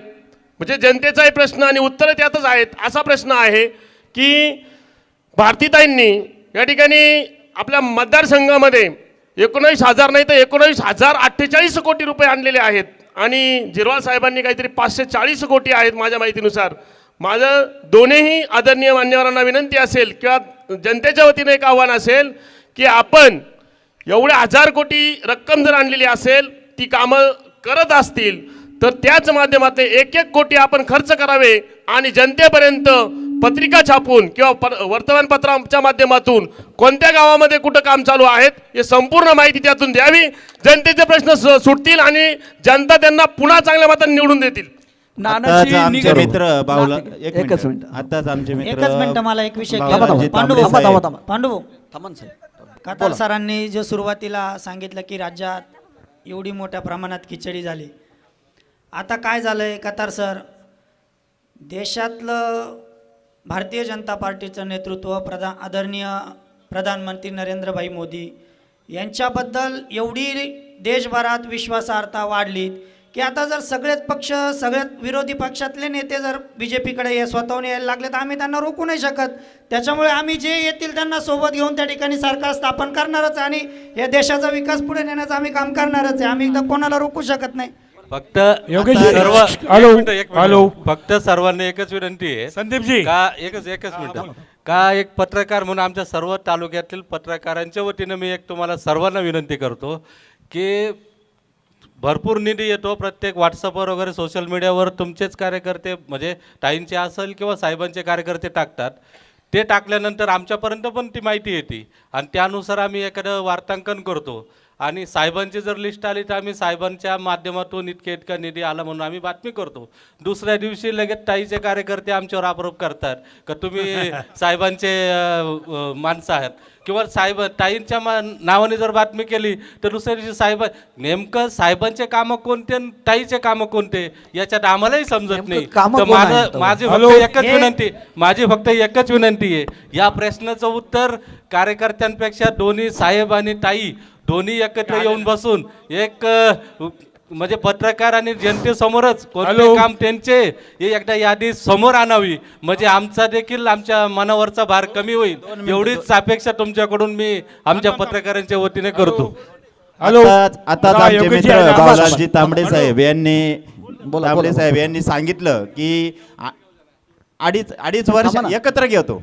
म्हणजे जनतेचाही प्रश्न आणि उत्तर त्यातच आहेत. असा प्रश्न आहे की भारतीताईंनी या ठिकाणी आपल्या मतदारसंघामध्ये 19,000 नाही तर 19,048 कोटी रुपये आणलेले आहेत आणि जिरवाळ साहेबांनी काहीतरी 540 कोटी आहेत माझ्या माहितीनुसार. माझं दोन्ही आदरणीय मान्यवरांना विनंती असेल किंवा जनतेच्या वतीने एक आव्हान असेल की आपण एवढे 1000 कोटी रक्कम जर आणलेली असेल, ती कामं करत असतील तर त्याच माध्यमातून 1-1 कोटी आपण खर्च करावे आणि जनतेपर्यंत पत्रिका छापून किंवा वर्तमानपत्राच्या माध्यमातून कोणत्या गावामध्ये कुठं काम चालू आहेत हे संपूर्ण माहिती त्यातून द्यावी. जनतेचे प्रश्न सुटतील आणि जनता त्यांना पुन्हा चांगल्या मताने निवडून देतील. आमचे मित्र बाहुला एकच मिनिट, आताच आमचे मित्र एकच मिनिट मला एक विषय पांडुभाऊ कतार सरांनी जो सुरुवातीला सांगितलं की राज्यात एवढी मोठ्या प्रमाणात खिचडी झाली. आता काय झालंय कतार सर, देशातलं भारतीय जनता पार्टीचं नेतृत्व आदरणीय प्रधानमंत्री नरेंद्रभाई मोदी यांच्याबद्दल एवढी देशभरात विश्वासार्हता वाढली की आता जर सगळेच पक्ष, सगळ्यात विरोधी पक्षातले नेते जर बीजेपीकडे स्वतःहून यायला लागले तर आम्ही त्यांना रोखू नाही शकत. त्याच्यामुळे आम्ही जे येतील त्यांना सोबत घेऊन त्या ठिकाणी सरकार स्थापन करणारच आणि या देशाचा विकास पुढे नेण्याचं आम्ही काम करणारच आहे. आम्ही एकदा कोणाला रोखू शकत नाही. फक्त फक्त सर्वांना एकच विनंती आहे संदीपजी का एकच मिनिट का एक पत्रकार म्हणून आमच्या सर्व तालुक्यातील पत्रकारांच्या वतीनं मी एक तुम्हाला सर्वांना विनंती करतो की भरपूर निधी येतो प्रत्येक व्हॉट्सअपवर वगैरे सोशल मीडियावर तुमचेच कार्यकर्ते म्हणजे ताईंचे असेल किंवा साहेबांचे कार्यकर्ते टाकतात. ते टाकल्यानंतर आमच्यापर्यंत पण ती माहिती येते आणि त्यानुसार आम्ही एखादं वार्तांकन करतो आणि साहेबांची जर लिस्ट आली तर आम्ही साहेबांच्या माध्यमातून इतका निधी आला म्हणून आम्ही बातमी करतो. दुसऱ्या दिवशी लगेच ताईचे कार्यकर्ते आमच्यावर आरोप करतात का तुम्ही साहेबांचे माणसं आहात, किंवा ताईंच्या नावाने जर बातमी केली तर दुसऱ्या दिवशी नेमकं साहेबांचे कामं कोणते आणि ताईचे कामं कोणते याच्यात आम्हालाही समजत नाही. तर माझी फक्त एकच विनंती आहे, या प्रश्नाचं उत्तर कार्यकर्त्यांपेक्षा दोन्ही साहेब आणि ताई दोन्ही एकत्र येऊन बसून एक म्हणजे पत्रकार आणि जनतेसमोरच कोणते काम त्यांचे हे एकदा यादी समोर आणावी, म्हणजे आमचा देखील आमच्या मनावरचा भार कमी होईल एवढीच अपेक्षा तुमच्याकडून मी आमच्या पत्रकारांच्या वतीने करतो. आता आमचे मित्र बाळाजी तांबडे साहेब यांनी सांगितलं की अडीच वर्ष एकत्र घेतो.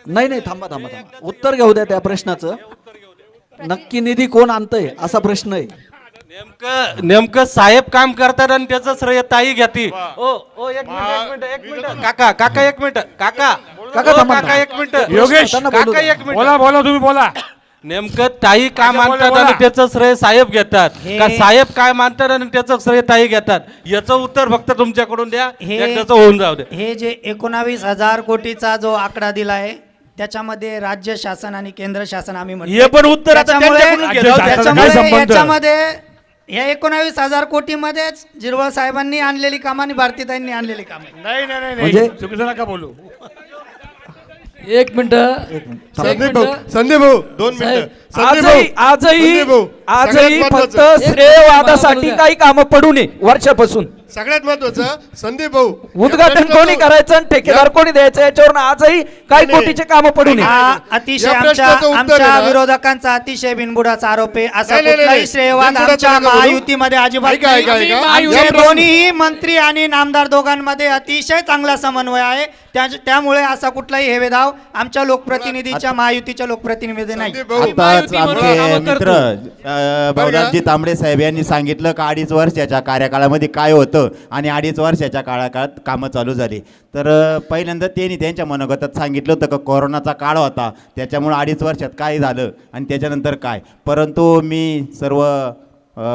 नाही थांबा, उत्तर घेऊ द्या त्या प्रश्नाचं. नक्की निधी कोण आणतंय असा प्रश्न आहे. नेमकं साहेब काम करतात आणि त्याचं श्रेय ताई घेते. एक मिनिट काका एक मिनिट योगेश बोला तुम्ही बोला. नेमकं ताई काम आणतात आणि त्याचं श्रेय साहेब घेतात का साहेब काय मानतात आणि त्याचं श्रेय ताई घेतात, याचं उत्तर फक्त तुमच्याकडून द्या, एकदाच होऊन जाऊ दे. हे जे 19,000 कोटीचा जो आकडा दिलाय त्याच्यामध्ये राज्य शासन आणि केंद्र शासन आम्ही हे पण उत्तर याच्यामध्ये या 19,000 कोटीमध्येच जिरवळ साहेबांनी आणलेली कामं आणि भारतीताईंनी आणलेली कामं. नाही चुकीचं नका बोलू. एक मिनिट संदीप भाऊ 2 मिनिटं. आजही फक्त श्रेयवादासाठी काही कामं पडू नये वर्षापासून. सगळ्यात महत्वाचं संदीप भाऊ, उद्घाटन कोणी करायचं आणि ठेकेदार कोणी द्यायचं याच्यावर आजही काही कोटीचे कामं पडू नये. अतिशय आमच्या विरोधकांचा अतिशय बिनबुडाचा आरोप आहे. असा कुठलाही श्रेयवाद आमच्या महायुतीमध्ये अजिबात नाही. आमचे दोन्ही मंत्री आणि नामदार दोघांमध्ये अतिशय चांगला समन्वय आहे. त्यामुळे असा कुठलाही हेवेदाव आमच्या लोकप्रतिनिधीच्या महायुतीच्या लोकप्रतिनिधी नाही. आताच आमचे मित्र बाळाजी तांबडे साहेब यांनी सांगितलं का 2.5 वर्षाच्या कार्यकाळामध्ये काय होतं आणि 2.5 वर्षाच्या काळात कामं चालू झाली. तर पहिल्यांदा त्यांनी त्यांच्या मनोगतात सांगितलं होतं का कोरोनाचा काळ होता त्याच्यामुळे 2.5 वर्षात काय झालं आणि त्याच्यानंतर काय. परंतु मी सर्व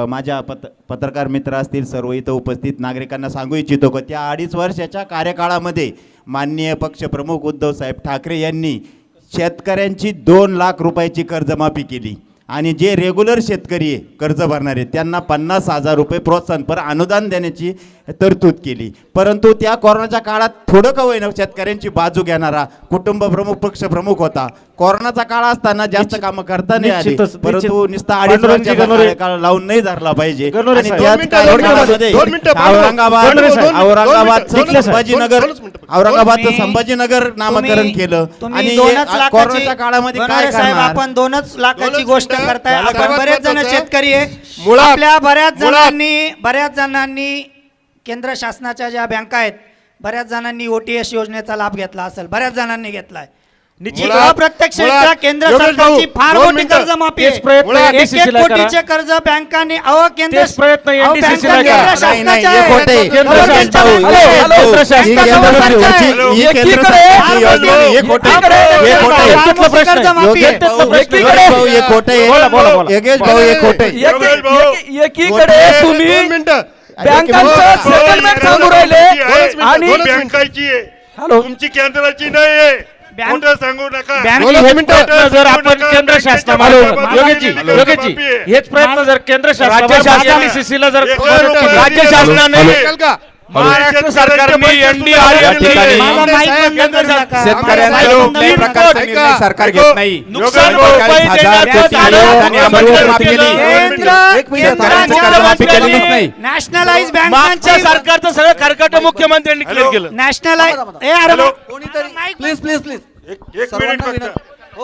माझ्या पत्रकार मित्र असतील सर्व इथं उपस्थित नागरिकांना सांगू इच्छितो की त्या 2.5 वर्षाच्या कार्यकाळामध्ये माननीय पक्षप्रमुख उद्धव साहेब ठाकरे यांनी शेतकऱ्यांची 2 लाख रुपयाची कर्जमाफी केली आणि जे रेग्युलर शेतकरी आहे कर्ज भरणारे त्यांना 50,000 रुपये प्रोत्साहनपर अनुदान देण्याची तरतूद केली. परंतु त्या कोरोनाच्या काळात थोडं का होईना शेतकऱ्यांची बाजू घेणारा कुटुंब प्रमुख पक्षप्रमुख होता. कोरोनाचा काळ असताना जास्त कामं करता नाही आली, परंतु नुसता 2.5 वर्षाचा कार्यकाळ लावून नाही धरला पाहिजे. आणि त्याच काळामध्ये औरंगाबादचं संभाजीनगर नामकरण केलं आणि कोरोनाच्या काळामध्ये काय करणार. आपण 2 लाखाची गोष्ट करताय. आपण बरेच जण शेतकरी आहे. आपल्या बऱ्याच जणांनी केंद्र शासनाच्या ज्या बँका आहेत बऱ्याच जणांनी OTS योजनेचा लाभ घेतला असेल, बऱ्याच जणांनी घेतलाय. प्रत्यक्ष केंद्र सरकारची फार मोठी कर्जमाफी आहे. 1 कोटीचे कर्ज बँकांनी केंद्र बँकांचं सेटलमेंट सांगू राहिले आणि तुमची केंद्राची नाही आहे. सांगू नका. जर आपण केंद्र शासनामध्ये हेच प्रयत्न जर केंद्र शासनाला जर राज्य शासनाने महाराष्ट्र सरकारने सरकार घेत नाही. नॅशनलाइज बँकांच्या सरकारचं सगळं खरकट मुख्यमंत्र्यांनी क्लिअर केलं. नॅशनलाइज प्लीज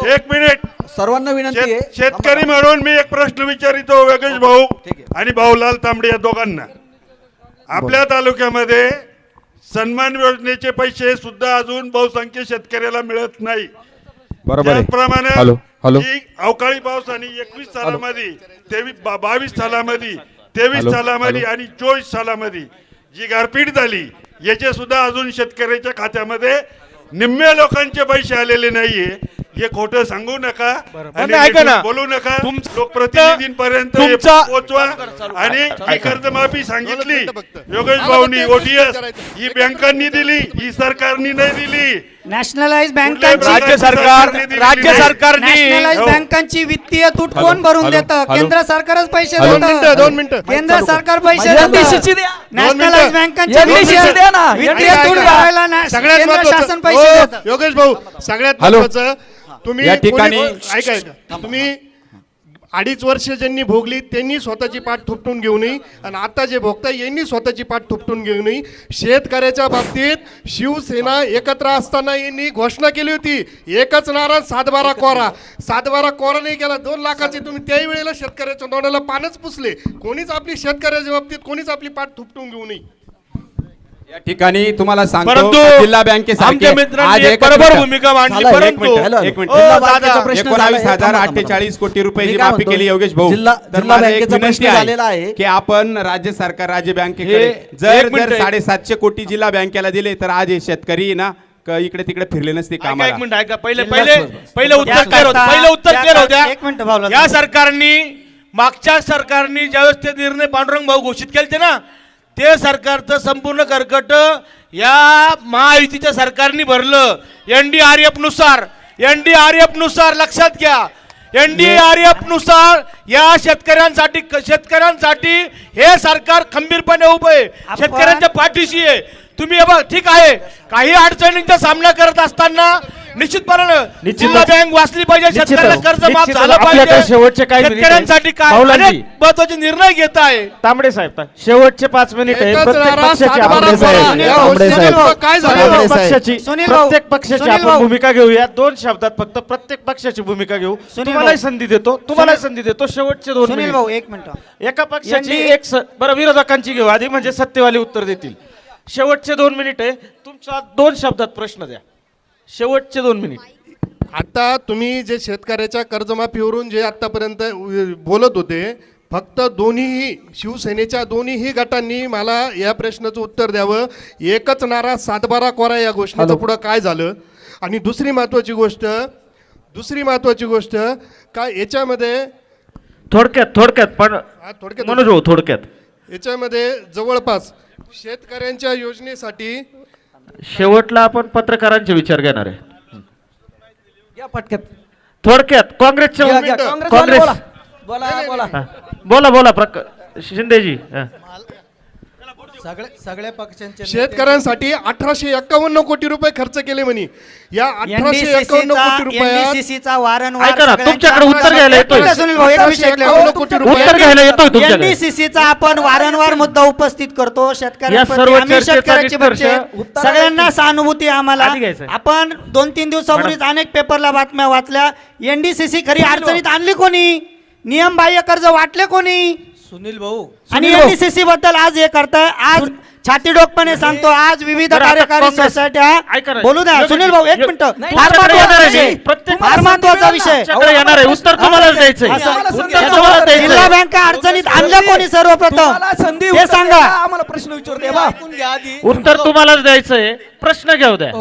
एक मिनिट सर्वांना विनंती आहे. शेतकरी म्हणून मी एक प्रश्न विचारितो योगेश भाऊ आणि भाऊलाल तांबडे या दोघांना. आपल्या तालुक्यामध्ये सन्मान योजनेचे पैसे सुद्धा अजून बहुसंख्य शेतकऱ्याला मिळत नाही. त्याचप्रमाणे अवकाळी पावसाने 21 सालामध्ये 22 सालामध्ये 23 सालामध्ये आणि 24 सालामध्ये जी गारपीट झाली याचे सुद्धा अजून शेतकऱ्याच्या खात्यामध्ये निम्म्या लोकांचे पैसे आलेले नाहीये. हे खोटं सांगू नका आणि ऐका ना, बोलू नका. तुमचं- लोकप्रतिनिधींपर्यंत हे तुमचा- पोहोचवा. आणि जी कर्जमाफी सांगितली योगेश भाऊनी OTS ही बँकांनी दिली, ही सरकारनी नाही दिली. नॅशनलाइज कुठल्याही बँकांची राज्य सरकारने नॅशनलाइज बँकांची वित्तीय तूट कोण भरून देतं? केंद्र सरकारच पैसे देतं. 2 मिनिटं केंद्र सरकार पैसे NDCC द्या. नॅशनलाइज बँकांची NDCC द्या ना. वित्तीय तूट भरायला सगळ्यात केंद्र महत्त्वाचं- शासन पैसे देतं. योगेश भाऊ, सगळ्यात महत्त्वाचं तुम्ही या ठिकाणी- ऐका तुम्ही 2.5 वर्ष ज्यांनी भोगली त्यांनी स्वतःची पाठ थोपटून घेऊ नये आणि आता जे भोगताय यांनी स्वतःची पाठ थोपटून घेऊ नये. शेतकऱ्याच्या बाबतीत शिवसेना एकत्र असताना यांनी घोषणा केली होती, एकच नारा 7-12 कोरा. 7-12 कोरा नाही केला, 2 लाखाचे तुम्ही त्याही वेळेला शेतकऱ्याच्या तोंडाला पानच पुसले. कोणीच आपली शेतकऱ्याच्या बाबतीत कोणीच आपली पाठ थोपटून घेऊ नये. या ठिकाणी तुम्हाला सांगतो परंतु जिल्हा बँकेसारखे आमच्या मित्रांनी आज एक बरोबर भूमिका मांडली. परंतु 19,48 कोटी रुपयाची माफी केली योगेश भाऊ. तर माझं एक विनंती आहे की आपण राज्य सरकार राज्य बँकेकडे जर 750 कोटी जिल्हा बँकेला दिले तर आज हे शेतकरी ना इकडे तिकडे फिरले नसते एक कामाला. मिनिट ऐका, पहिले उत्तर क्लिअर होत्या. एक मिनिट भावला. या सरकारनी मागच्या सरकारनी ज्यावेळेस ते निर्णय पांडुरंग भाऊ घोषित केले ना, ते सरकारचं संपूर्ण कर्कट या महायुतीच्या सरकारने भरलं. NDRF नुसार लक्षात घ्या, NDRF नुसार या शेतकऱ्यांसाठी हे सरकार खंबीरपणे उभं आहे, शेतकऱ्यांच्या पाठीशी आहे. तुम्ही हे बघ, ठीक आहे, काही अडचणींचा सामना करत असताना निश्चितपणे जिल्हा बँक वाचली पाहिजे, शेतकऱ्यांना कर्ज माफ झालं पाहिजे, शेतकऱ्यांसाठी काय अनेक महत्त्वाचे निर्णय घेत आहे. तांबडे साहेब शेवटचे 5 मिनिट आहे. एकच प्रत्येक नारा, पक्षाची 7-12 आपण प्रत्येक पक्षाची आपण भूमिका घेऊया. 2 शब्दात फक्त प्रत्येक पक्षाची भूमिका घेऊ. तुम्हाला संधी देतो, शेवटचे 2 सुनील भाऊ, 1 मिनिट. एका पक्षाची बरं विरोधकांची घेऊ आधी, म्हणजे सत्यवाली उत्तर देतील. शेवटचे 2 मिनिट आहे तुमचा. 2 शब्दात प्रश्न द्या. शेवटचे 2 मिनिट. आता तुम्ही जे शेतकऱ्याच्या कर्जमाफीवरून जे आतापर्यंत बोलत होते, फक्त दोन्हीही शिवसेनेच्या दोन्हीही गटांनी मला या प्रश्नाचं उत्तर द्यावं. एकच नारा 7-12 कोरा या घोषणेचं पुढं काय झालं? आणि दुसरी महत्वाची गोष्ट का याच्यामध्ये थोडक्यात पण मनोज भाऊ थोडक्यात याच्यामध्ये जवळपास शेतकऱ्यांच्या योजनेसाठी शेवटला आपण पत्रकारांचे विचार घेणार आहे. या पटक्यात थोडक्यात काँग्रेसचे काँग्रेस बोला शिंदेजी. सगळ्या पक्षांचे शेतकऱ्यांसाठी 1851 कोटी रुपये खर्च केले म्हणे. या 1851 कोटी रुपयात NDCCचा वारंवार ऐका ना, तुमच्याकडे उत्तर घ्यायला येतोय. सुनील भाऊ, एक विषय उत्तर घ्यायला येतोय तुमच्याकडे. NDCCचा आपण वारंवार मुद्दा उपस्थित करतो. या सर्व शेतकऱ्यांप्रती चर्चेचा शेतकऱ्याची निष्कर्ष बच्चे, सगळ्यांना सहानुभूती आम्हाला. आधी घ्यायचं. आपण 2-3 दिवसापूर्वीच अनेक पेपरला बातम्या वाचल्या. NDCC खरी अडचणीत आणली कोणी? नियम बाह्य कर्ज वाटले कोणी? सुनील भाऊ आणि NDCC बद्दल आज हे करताय. आज छातीडोकपणे सांगतो, आज विविध कार्यकारी सोसायट्या बोलू द्या. सुनील भाऊ, 1 मिनिट. फार महत्वाचा विषय येणार आहे. उत्तर तुम्हालाच द्यायचंय. जिल्हा बँका अडचणीत आणल्या कोणी? सर्वप्रथम हे सांगा. आम्हाला प्रश्न विचारते. उत्तर तुम्हालाच द्यायचंय. प्रश्न घेऊ द्या.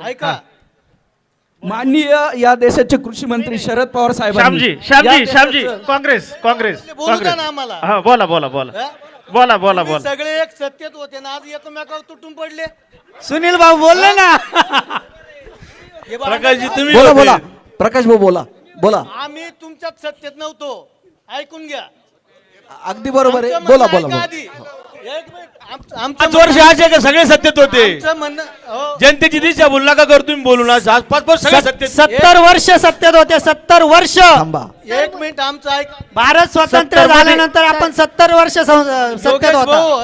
ऐका, माननीय या देशाचे कृषी मंत्री शरद पवार साहेब श्यामजी काँग्रेस हा बोला. सगळे एक सत्तेत होते ना, आज एकमेकावर तुटून पडले. सुनील भाऊ बोलले ना. प्रकाशजी तुम्ही बोला प्रकाश भाऊ बोला. आम्ही तुमच्यात सत्तेत नव्हतो, ऐकून घ्या. अगदी बरोबर आहे. आमचं बोला म्हणणं ऐका आधी. एक मिनिट. आमचं 5 वर्ष असे का सगळे सत्तेत होते? आमचं म्हणणं हो. जनतेची दिशा बोलू नका कर, तुम्ही बोलू ना. 5 वर्ष सगळे सत्तेत. 70 वर्ष सत्तेत होते. 70 वर्ष. एक मिनिट आमचं ऐक. भारत स्वतंत्र झाल्यानंतर आपण 70 वर्ष सत्तेत योगेश होता. भाऊ,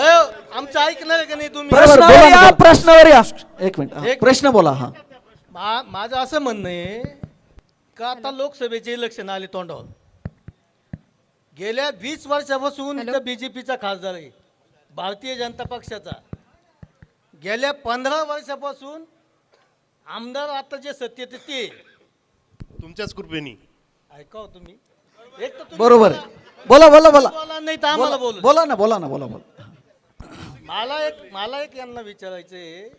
आमचं ऐकणार का नाही तुम्ही? प्रश्नावर या. 1 मिनिट प्रश्न बोला. हा, माझं असं म्हणणं आहे का आता लोकसभेचे इलेक्शन आले तोंडावर. गेल्या 20 वर्षापासून BJPचा खासदार आहे, भारतीय जनता पक्षाचा. गेल्या 15 वर्षापासून आमदार आता जे सत्तेत ते तुमच्याच कृपेने. ऐका तुम्ही. एक तर बरोबर आहे. बोला नाही तर आम्हाला बोलू. बोला ना. मला एक यांना विचारायचंय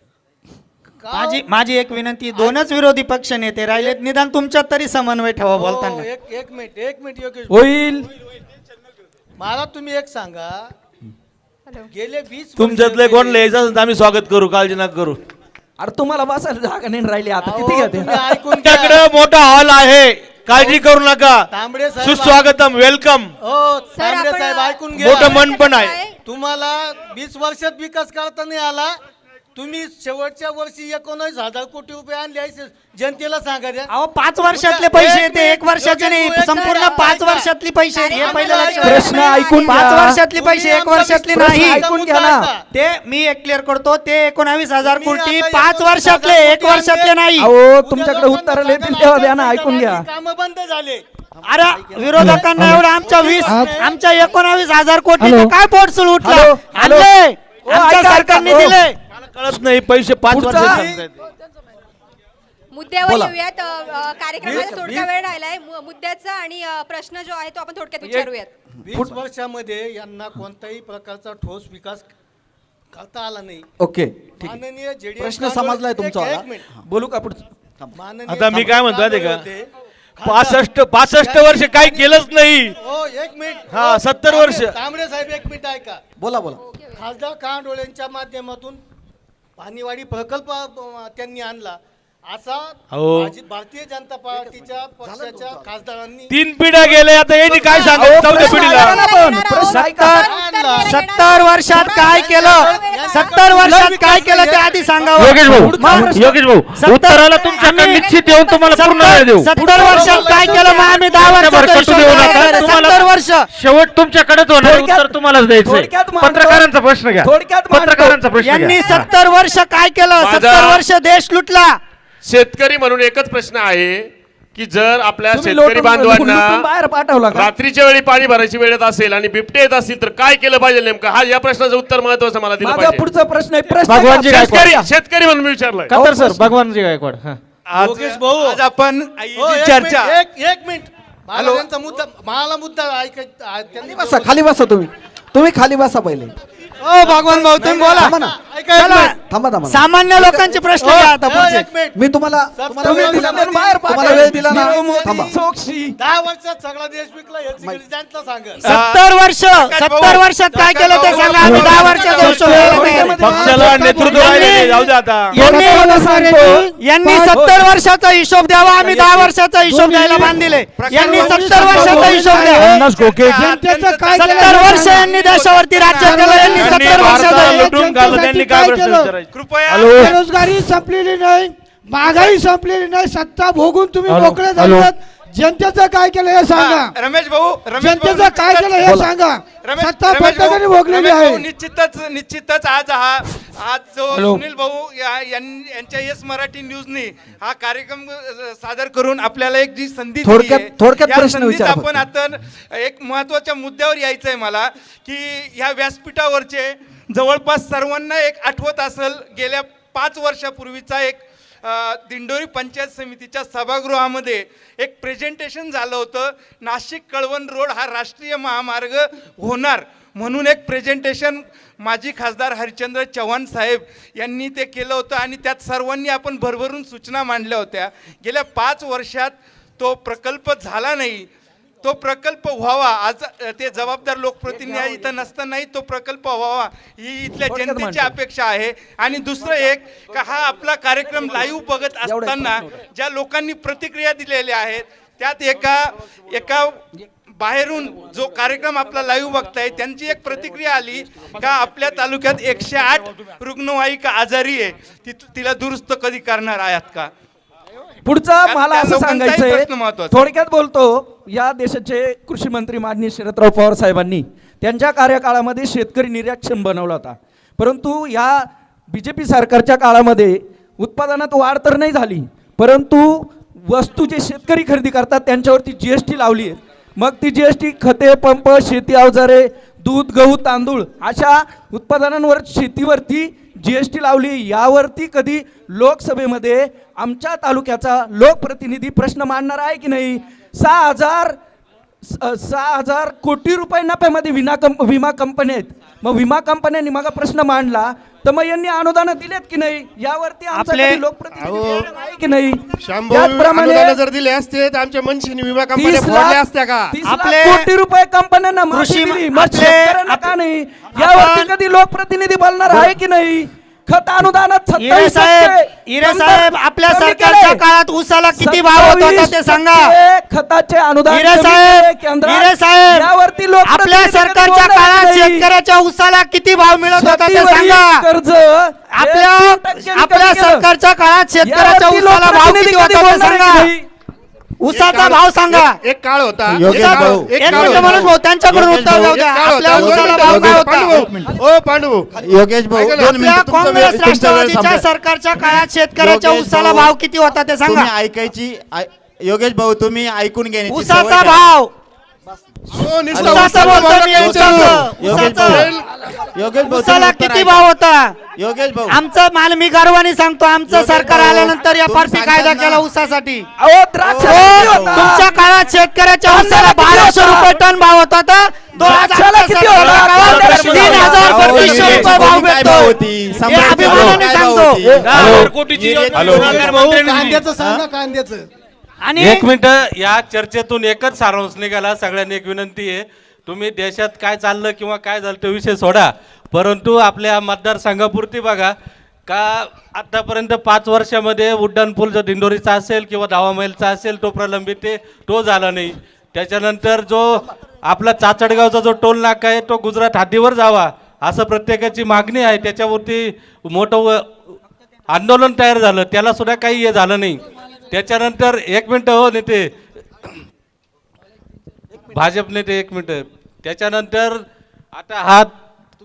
माझी एक विनंती, दोनच विरोधी पक्ष नेते राहिलेत, निदान तुमच्यात तरी समन्वय ठेवा बोलताना. एक मिनिट योगेश होईल. मला तुम्ही एक सांगा, गेले 20 तुमच्यातले कोण यायचं असेल तर आम्ही स्वागत करू, काळजी नका करू. अरे तुम्हाला बसायला जागा नाही राहिली आता, किती घेते? ऐकून तुमच्याकडे मोठा हॉल आहे, काळजी करू नका. तांबडे साहेब, सुस्वागतम, वेलकम. हो तांबडे साहेब ऐकून घ्या. मोठं मन पण आहे. तुम्हाला 20 वर्षात विकास करता नाही आला. तुम्ही शेवटच्या वर्षी 19,000 कोटी रुपये आणले आहे, जनतेला सांगा द्या. अहो 5 वर्षातले पैसे येते, 1 वर्षाचे नाही, संपूर्ण 5 वर्षातली पैसे हे पहिलं लक्षात. प्रश्न ऐकून 5 वर्षातली पैसे 1 वर्षातली नाही. ऐकून घ्या ना. ते मी एक क्लिअर करतो, ते 19,000 कोटी 5 वर्षातले, 1 वर्षातले नाही. अहो तुमच्याकडे उत्तर येतील तेव्हा द्या ना, ऐकून घ्या. काम बंद झाले. अरे विरोधकांना एवढं आमच्या 19,000 कोटी काय पोटसूळ उठला हॅलो. आणले, आमच्या ऐका, सरकारने ऐका. दिले. कळत नाही पैसे 5 वर्ष. मुद्द्यावर येऊयात. कार्यक्रमाला थोडका वेळ राहिलाय. मुद्द्याचा आणि प्रश्न जो आहे तो आपण थोडक्यात विचारूयात. 20 वर्षामध्ये यांना कोणत्याही प्रकारचा ठोस विकास करता आला नाही. ओके ठीक आहे. माननीय JDS प्रश्न समजलाय तुमचा. एक मिनिट. बोलू का पुढचं? माननीय आता मी काय म्हणतो ते का, होते. 65 वर्ष काही केलंच नाही. हो एक मिनिट. हा, 70 वर्ष. तांबडे साहेब एक मिनिट ऐका. बोला बोला. खासदार कांडोळेंच्या माध्यमातून पाणीवाडी प्रकल्प त्यांनी आणला, असा हो. भारतीय जनता पार्टीच्या पक्षाच्या खासदारांनी 3 पिढ्या गेल्या, आता यांनी काय सांगायचं 4थ्या पिढीला? 70 वर्षात काय केलं, 70 वर्षात काय केलं ते आधी सांगावं. योगेश भाऊ उत्तराला तुमच्याकडे निश्चित येऊन तुम्हाला पूर्ण वेळ देऊ. 70 वर्षात काय केलं मग आम्ही 10 वर्षात. 70 वर्ष शेवट तुमच्याकडेच होणार, उत्तर तुम्हालाच द्यायचं. थोडक्यात मांडतो. पत्रकारांचा प्रश्न घ्या. थोडक्यात मांडतो. पत्रकारांचा प्रश्न यांनी घ्या. 70 वर्ष काय केलं, 70 वर्ष देश लुटला. शेतकरी म्हणून एकच प्रश्न आहे की जर आपल्या तुम्ही शेतकरी लोटून बांधवांना बाहेर पाठवला का? रात्रीच्या वेळी पाणी भरायची वेळ येत असेल आणि बिबटे येत असतील तर काय केलं पाहिजे नेमकं, हा या प्रश्नाचं उत्तर महत्वाचं मला दिलं माझा पाहिजे. पुढचा प्रश्न आहे. प्रश्न भगवानजी का? शेतकरी म्हणून मी विचारलंय. कातर सर, भगवानजी गायकवाड. योगेश भाऊ आज आपण हो, ही एक चर्चा मिनिट, एक मिनिट. मला त्यांचा मुद्दा, मला मुद्दा खाली बसा, खाली बसा. तुम्ही खाली बसा पहिले. ओ भगवान भाऊ तुम्ही बोला. थांबा ना. चला. थांबा. सामान्य लोकांचे प्रश्न घ्या आता पुढचे. एक मिनिट. मी तुम्हाला वेळ दिला ना. तुम्हाला वेळ दिला ना. थांबा. 10 वर्षात सगळा देश विकला याची जनता सांगा. 70 वर्षात काय केलं ते सांगा. आम्ही 10 वर्षाचा हिशोब द्यायला तयार. पक्षाला नेतृत्व राहिले, जाऊ दे आता. यांनी 70 वर्षाचा हिशोब द्यावा, आम्ही 10 वर्षाचा हिशोब द्यायला बांधिले. यांनी 70 वर्षाचा हिशोब द्यावा. 70 वर्ष यांनी देशावरती राज्य केलं, यांनी 70 वर्षाचा लुटून काढलं, त्यांनी काय प्रश्न विचारायचे? कृपया बेरोजगारी संपलेली नाही, महागाई संपलेली नाही, सत्ता भोगून तुम्ही मोकळे झालात. जनतेचं काय केलं हे सांगा. रमेश भाऊ जनतेचं काय केलं हे सांगा. सत्ता प्रत्येकाने भोगलेली आहे. निश्चितच आज जो सुनील भाऊ यांच्या येस मराठी न्यूजने हा कार्यक्रम सादर करून आपल्याला एक जी संधी दिली आहे, थोडक्यात या प्रश्न संधीत विचारा आपण आता एक महत्वाच्या मुद्द्यावर यायचं आहे मला, की ह्या व्यासपीठावरचे जवळपास सर्वांना एक आठवत असेल गेल्या 5 वर्षापूर्वीचा एक दिंडोरी पंचायत समितीच्या सभागृहामध्ये एक प्रेझेंटेशन झालं होतं. नाशिक कळवण रोड हा राष्ट्रीय महामार्ग होणार म्हणून एक प्रेझेंटेशन माजी खासदार हरिश्चंद्र चव्हाण साहेब यांनी ते केलं होतं आणि त्यात सर्वांनी आपण भरभरून सूचना मांडल्या होत्या. गेल्या 5 वर्षात तो प्रकल्प झाला नाही. तो प्रकल्प व्हावा, आज ते जबाबदार लोकप्रतिनिधी इथं नसतानाही तो प्रकल्प व्हावा ही इथल्या जनतेची अपेक्षा आहे. आणि दुसरं एक का हा आपला कार्यक्रम लाईव्ह बघत असताना ज्या लोकांनी प्रतिक्रिया दिलेल्या आहेत त्यात एका बाहेरून जो कार्यक्रम आपला लाईव्ह बघताय त्यांची एक प्रतिक्रिया आली का आपल्या तालुक्यात 108 रुग्णवाहिका आजारी आहे, तिला दुरुस्त कधी करणार आहात का? पुढचा मला असं सांगायचंय, प्रश्न महत्त्वाचा. थोडक्यात बोलतो. या देशाचे कृषी मंत्री माननीय शरदराव पवार साहेबांनी त्यांच्या कार्यकाळामध्ये शेतकरी निर्यातक्षम बनवला होता. परंतु या BJP सरकारच्या काळामध्ये उत्पादनात वाढ तर नाही झाली, परंतु वस्तू जे शेतकरी खरेदी करतात त्यांच्यावरती GST लावली आहे. मग ती GST खते, पंप, शेती अवजारे, दूध, गहू, तांदूळ अशा उत्पादनांवर शेतीवरती GST लावली. यावरती कधी लोकसभेमध्ये आमच्या तालुक्याचा लोकप्रतिनिधी प्रश्न मांडणार आहे की नाही? 6,000 कोटी रुपये नफ्यामध्ये विमा कंपन्या आहेत. मग विमा कंपन्यांनी मग प्रश्न मांडला तर मग यांनी अनुदान दिलेत की नाही यावरती आपले- आमच्याकडे लोकप्रतिनिधी आहे की नाही? शंभू त्याचप्रमाणे अनुदान जर दिले असते तर आमच्या मनसेने विमा 30 कंपन्या फोडल्या लाख असत्या का? 30 लाख कोटी रुपये कंपन्यांना माफी दिली, मग शेतकऱ्यांना का नाही? यावरती कधी लोकप्रतिनिधी बोलणार आहे की नाही? खत अनुदानात 27% आपल्या कमी सरकारच्या केले. काळात ऊसाला किती भाव होता ते 27% सांगा. खताचे अनुदान हिरे कमी साहेब, केले केंद्रात. हिरे साहेब, यावरती आपल्या लोकप्रतिनिधी सरकारच्या बोलणार काळात नाही. शेतकऱ्याच्या ऊसाला किती भाव मिळत होता ते शेतीवरील सांगा. कर्ज आपल्या सरकारच्या काळात शेतकऱ्याच्या यावरती ऊसाला भाव लोकप्रतिनिधी किती होता कधी ते बोलणार सांगा. नाही. ऊसाचा भाव सांगा. एक काळ होता योगेश भाऊ. एक मिनिट म्हणून भाऊ त्यांच्याकडून योगेश उत्तर जाऊ द्या. भाऊ, आपल्या ऊसाला भाव काय होता? ओ पांडू योगेश भाऊ ऐका ना, 2 मिनिटं आपल्या तुमचा वेळ काँग्रेस राष्ट्रवादीच्या संपला. सरकारच्या काळात शेतकऱ्याच्या योगेश ऊसाला भाऊ, भाव किती होता ते सांगा. तुम्ही ऐकायची योगेश भाऊ तुम्ही ऐकून घेण्याची सवय ऊसाचा करा. भाव हो, नुसतं ऊसाचं ऊसाला बोलतो भाव मी, नाही ऊसाचं. द्यायचं. योगेश ऊसाचं. योगेश भाऊ ऊसाला तुम्ही उत्तर किती ऐका. भाव होता? योगेश भाऊ आमचं माल मी गर्वाने सांगतो, आमचं योगेश सरकार भाऊ, आल्यानंतर तुम्ही FRP कायदा सांगताना- केला ऊसासाठी. अहो, द्राक्ष हो, किती होता? तुमच्या काळात शेतकऱ्याच्या कांद्याला ऊसाला किती 1200 होता? रुपये टन भाव होता तर द्राक्षाला किती होता? कांद्याला किती होता? 3,000 रुपये भाव काय भेटतो. भाव होती? हे सम्राट अभिमानाने काय भाव सांगतो. होती? 10,000 कोटीची हॅलो. योजना प्रधानमंत्र्यांनी दिली. कांद्याचं सांगा, कांद्याचं. आणि एक मिनिट, या चर्चेतून एकच सारांश निघाला. सगळ्यांनी एक विनंती आहे, तुम्ही देशात काय चाललं किंवा काय झालं तो विषय सोडा, परंतु आपल्या मतदारसंघापुरती बघा का आतापर्यंत 5 वर्षामध्ये उड्डाणपूल जो दिंडोरीचा असेल किंवा 10 मैलचा असेल तो प्रलंबित आहे, तो झाला नाही. त्याच्यानंतर जो आपला चाचडगावचा जो टोल नाका आहे तो गुजरात हद्दीवर जावा असं प्रत्येकाची मागणी आहे. त्याच्यावरती मोठं आंदोलन तयार झालं, त्याला सुद्धा काही हे झालं नाही. त्याच्यानंतर एक मिनटं हो नेते, भाजप नेते एक मिनिट. त्याच्यानंतर आता हा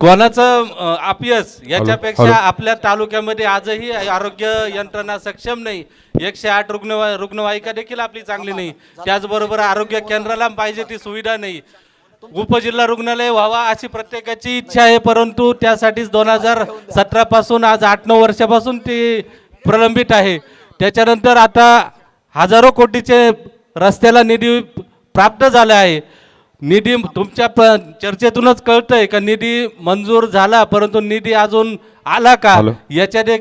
कोणाचं अपयश याच्यापेक्षा आपल्या तालुक्यामध्ये आजही आरोग्य यंत्रणा सक्षम नाही. 108 रुग्णवाहिका देखील आपली चांगली नाही. त्याचबरोबर आरोग्य केंद्राला पाहिजे ती सुविधा नाही. उपजिल्हा रुग्णालय व्हावा अशी प्रत्येकाची इच्छा आहे, परंतु त्यासाठीच 2017 पासून आज 8-9 वर्षापासून ती प्रलंबित आहे. त्याच्यानंतर आता हजारो कोटीचे रस्त्याला निधी प्राप्त झाला आहे. निधी तुमच्या चर्चेतूनच कळतंय का निधी मंजूर झाला, परंतु निधी अजून आला का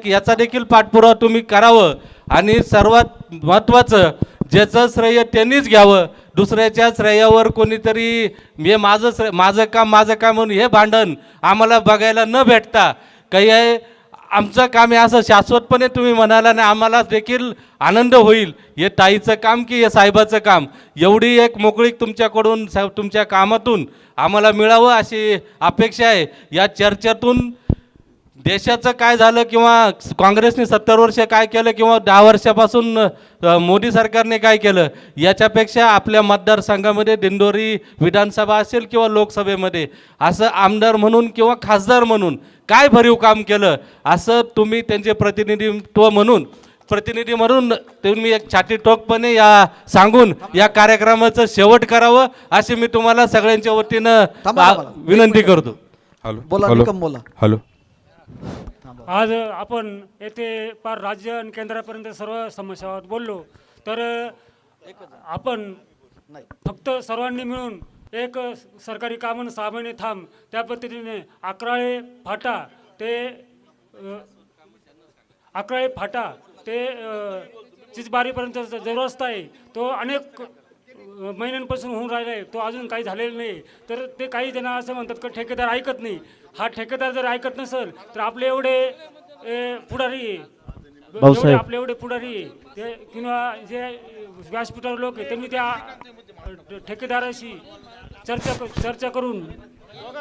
याचा देखील पाठपुरावा तुम्ही करावं. आणि सर्वात महत्त्वाचं, ज्याचं श्रेय त्यांनीच घ्यावं. दुसऱ्याच्या श्रेयावर कोणीतरी माझं काम म्हणून हे भांडण आम्हाला बघायला न भेटता काही आहे. आमचं काम आहे असं शाश्वतपणे तुम्ही म्हणाला नाही, आम्हाला देखील आनंद होईल. हे ताईचं काम की हे साहेबाचं काम, एवढी एक मोकळीक तुमच्याकडून तुमच्या कामातून आम्हाला मिळावं अशी अपेक्षा आहे. या चर्चेतून देशाचं काय झालं किंवा काँग्रेसने 70 वर्ष काय केलं किंवा 10 वर्षापासून मोदी सरकारने काय केलं याच्यापेक्षा आपल्या मतदारसंघामध्ये दिंडोरी विधानसभा असेल किंवा लोकसभेमध्ये असं आमदार म्हणून किंवा खासदार म्हणून काय भरीव काम केलं असं तुम्ही त्यांचे प्रतिनिधी म्हणून तुम्ही एक छाती टोकपणे या सांगून या कार्यक्रमाचं शेवट करावं अशी मी तुम्हाला सगळ्यांच्या वतीनं विनंती करतो. हॅलो. आज आपण येथे पार राज्य आणि केंद्रापर्यंत सर्व समस्यावर बोललो, तर आपण फक्त सर्वांनी मिळून एक सरकारी कामं 6 महिने थांब त्या पद्धतीने अकराळे फाटा ते चिचबारीपर्यंत जो रस्ता आहे तो अनेक महिन्यांपासून होऊन राहिला आहे, तो अजून काही झालेला नाही. तर ते काही जण असं म्हणतात की ठेकेदार ऐकत नाही. हा ठेकेदार जर ऐकत नसेल तर आपले एवढे पुढारी ते किंवा जे व्यासपीठावर लोक आहे त्यांनी त्या ठेकेदाराशी चर्चा करून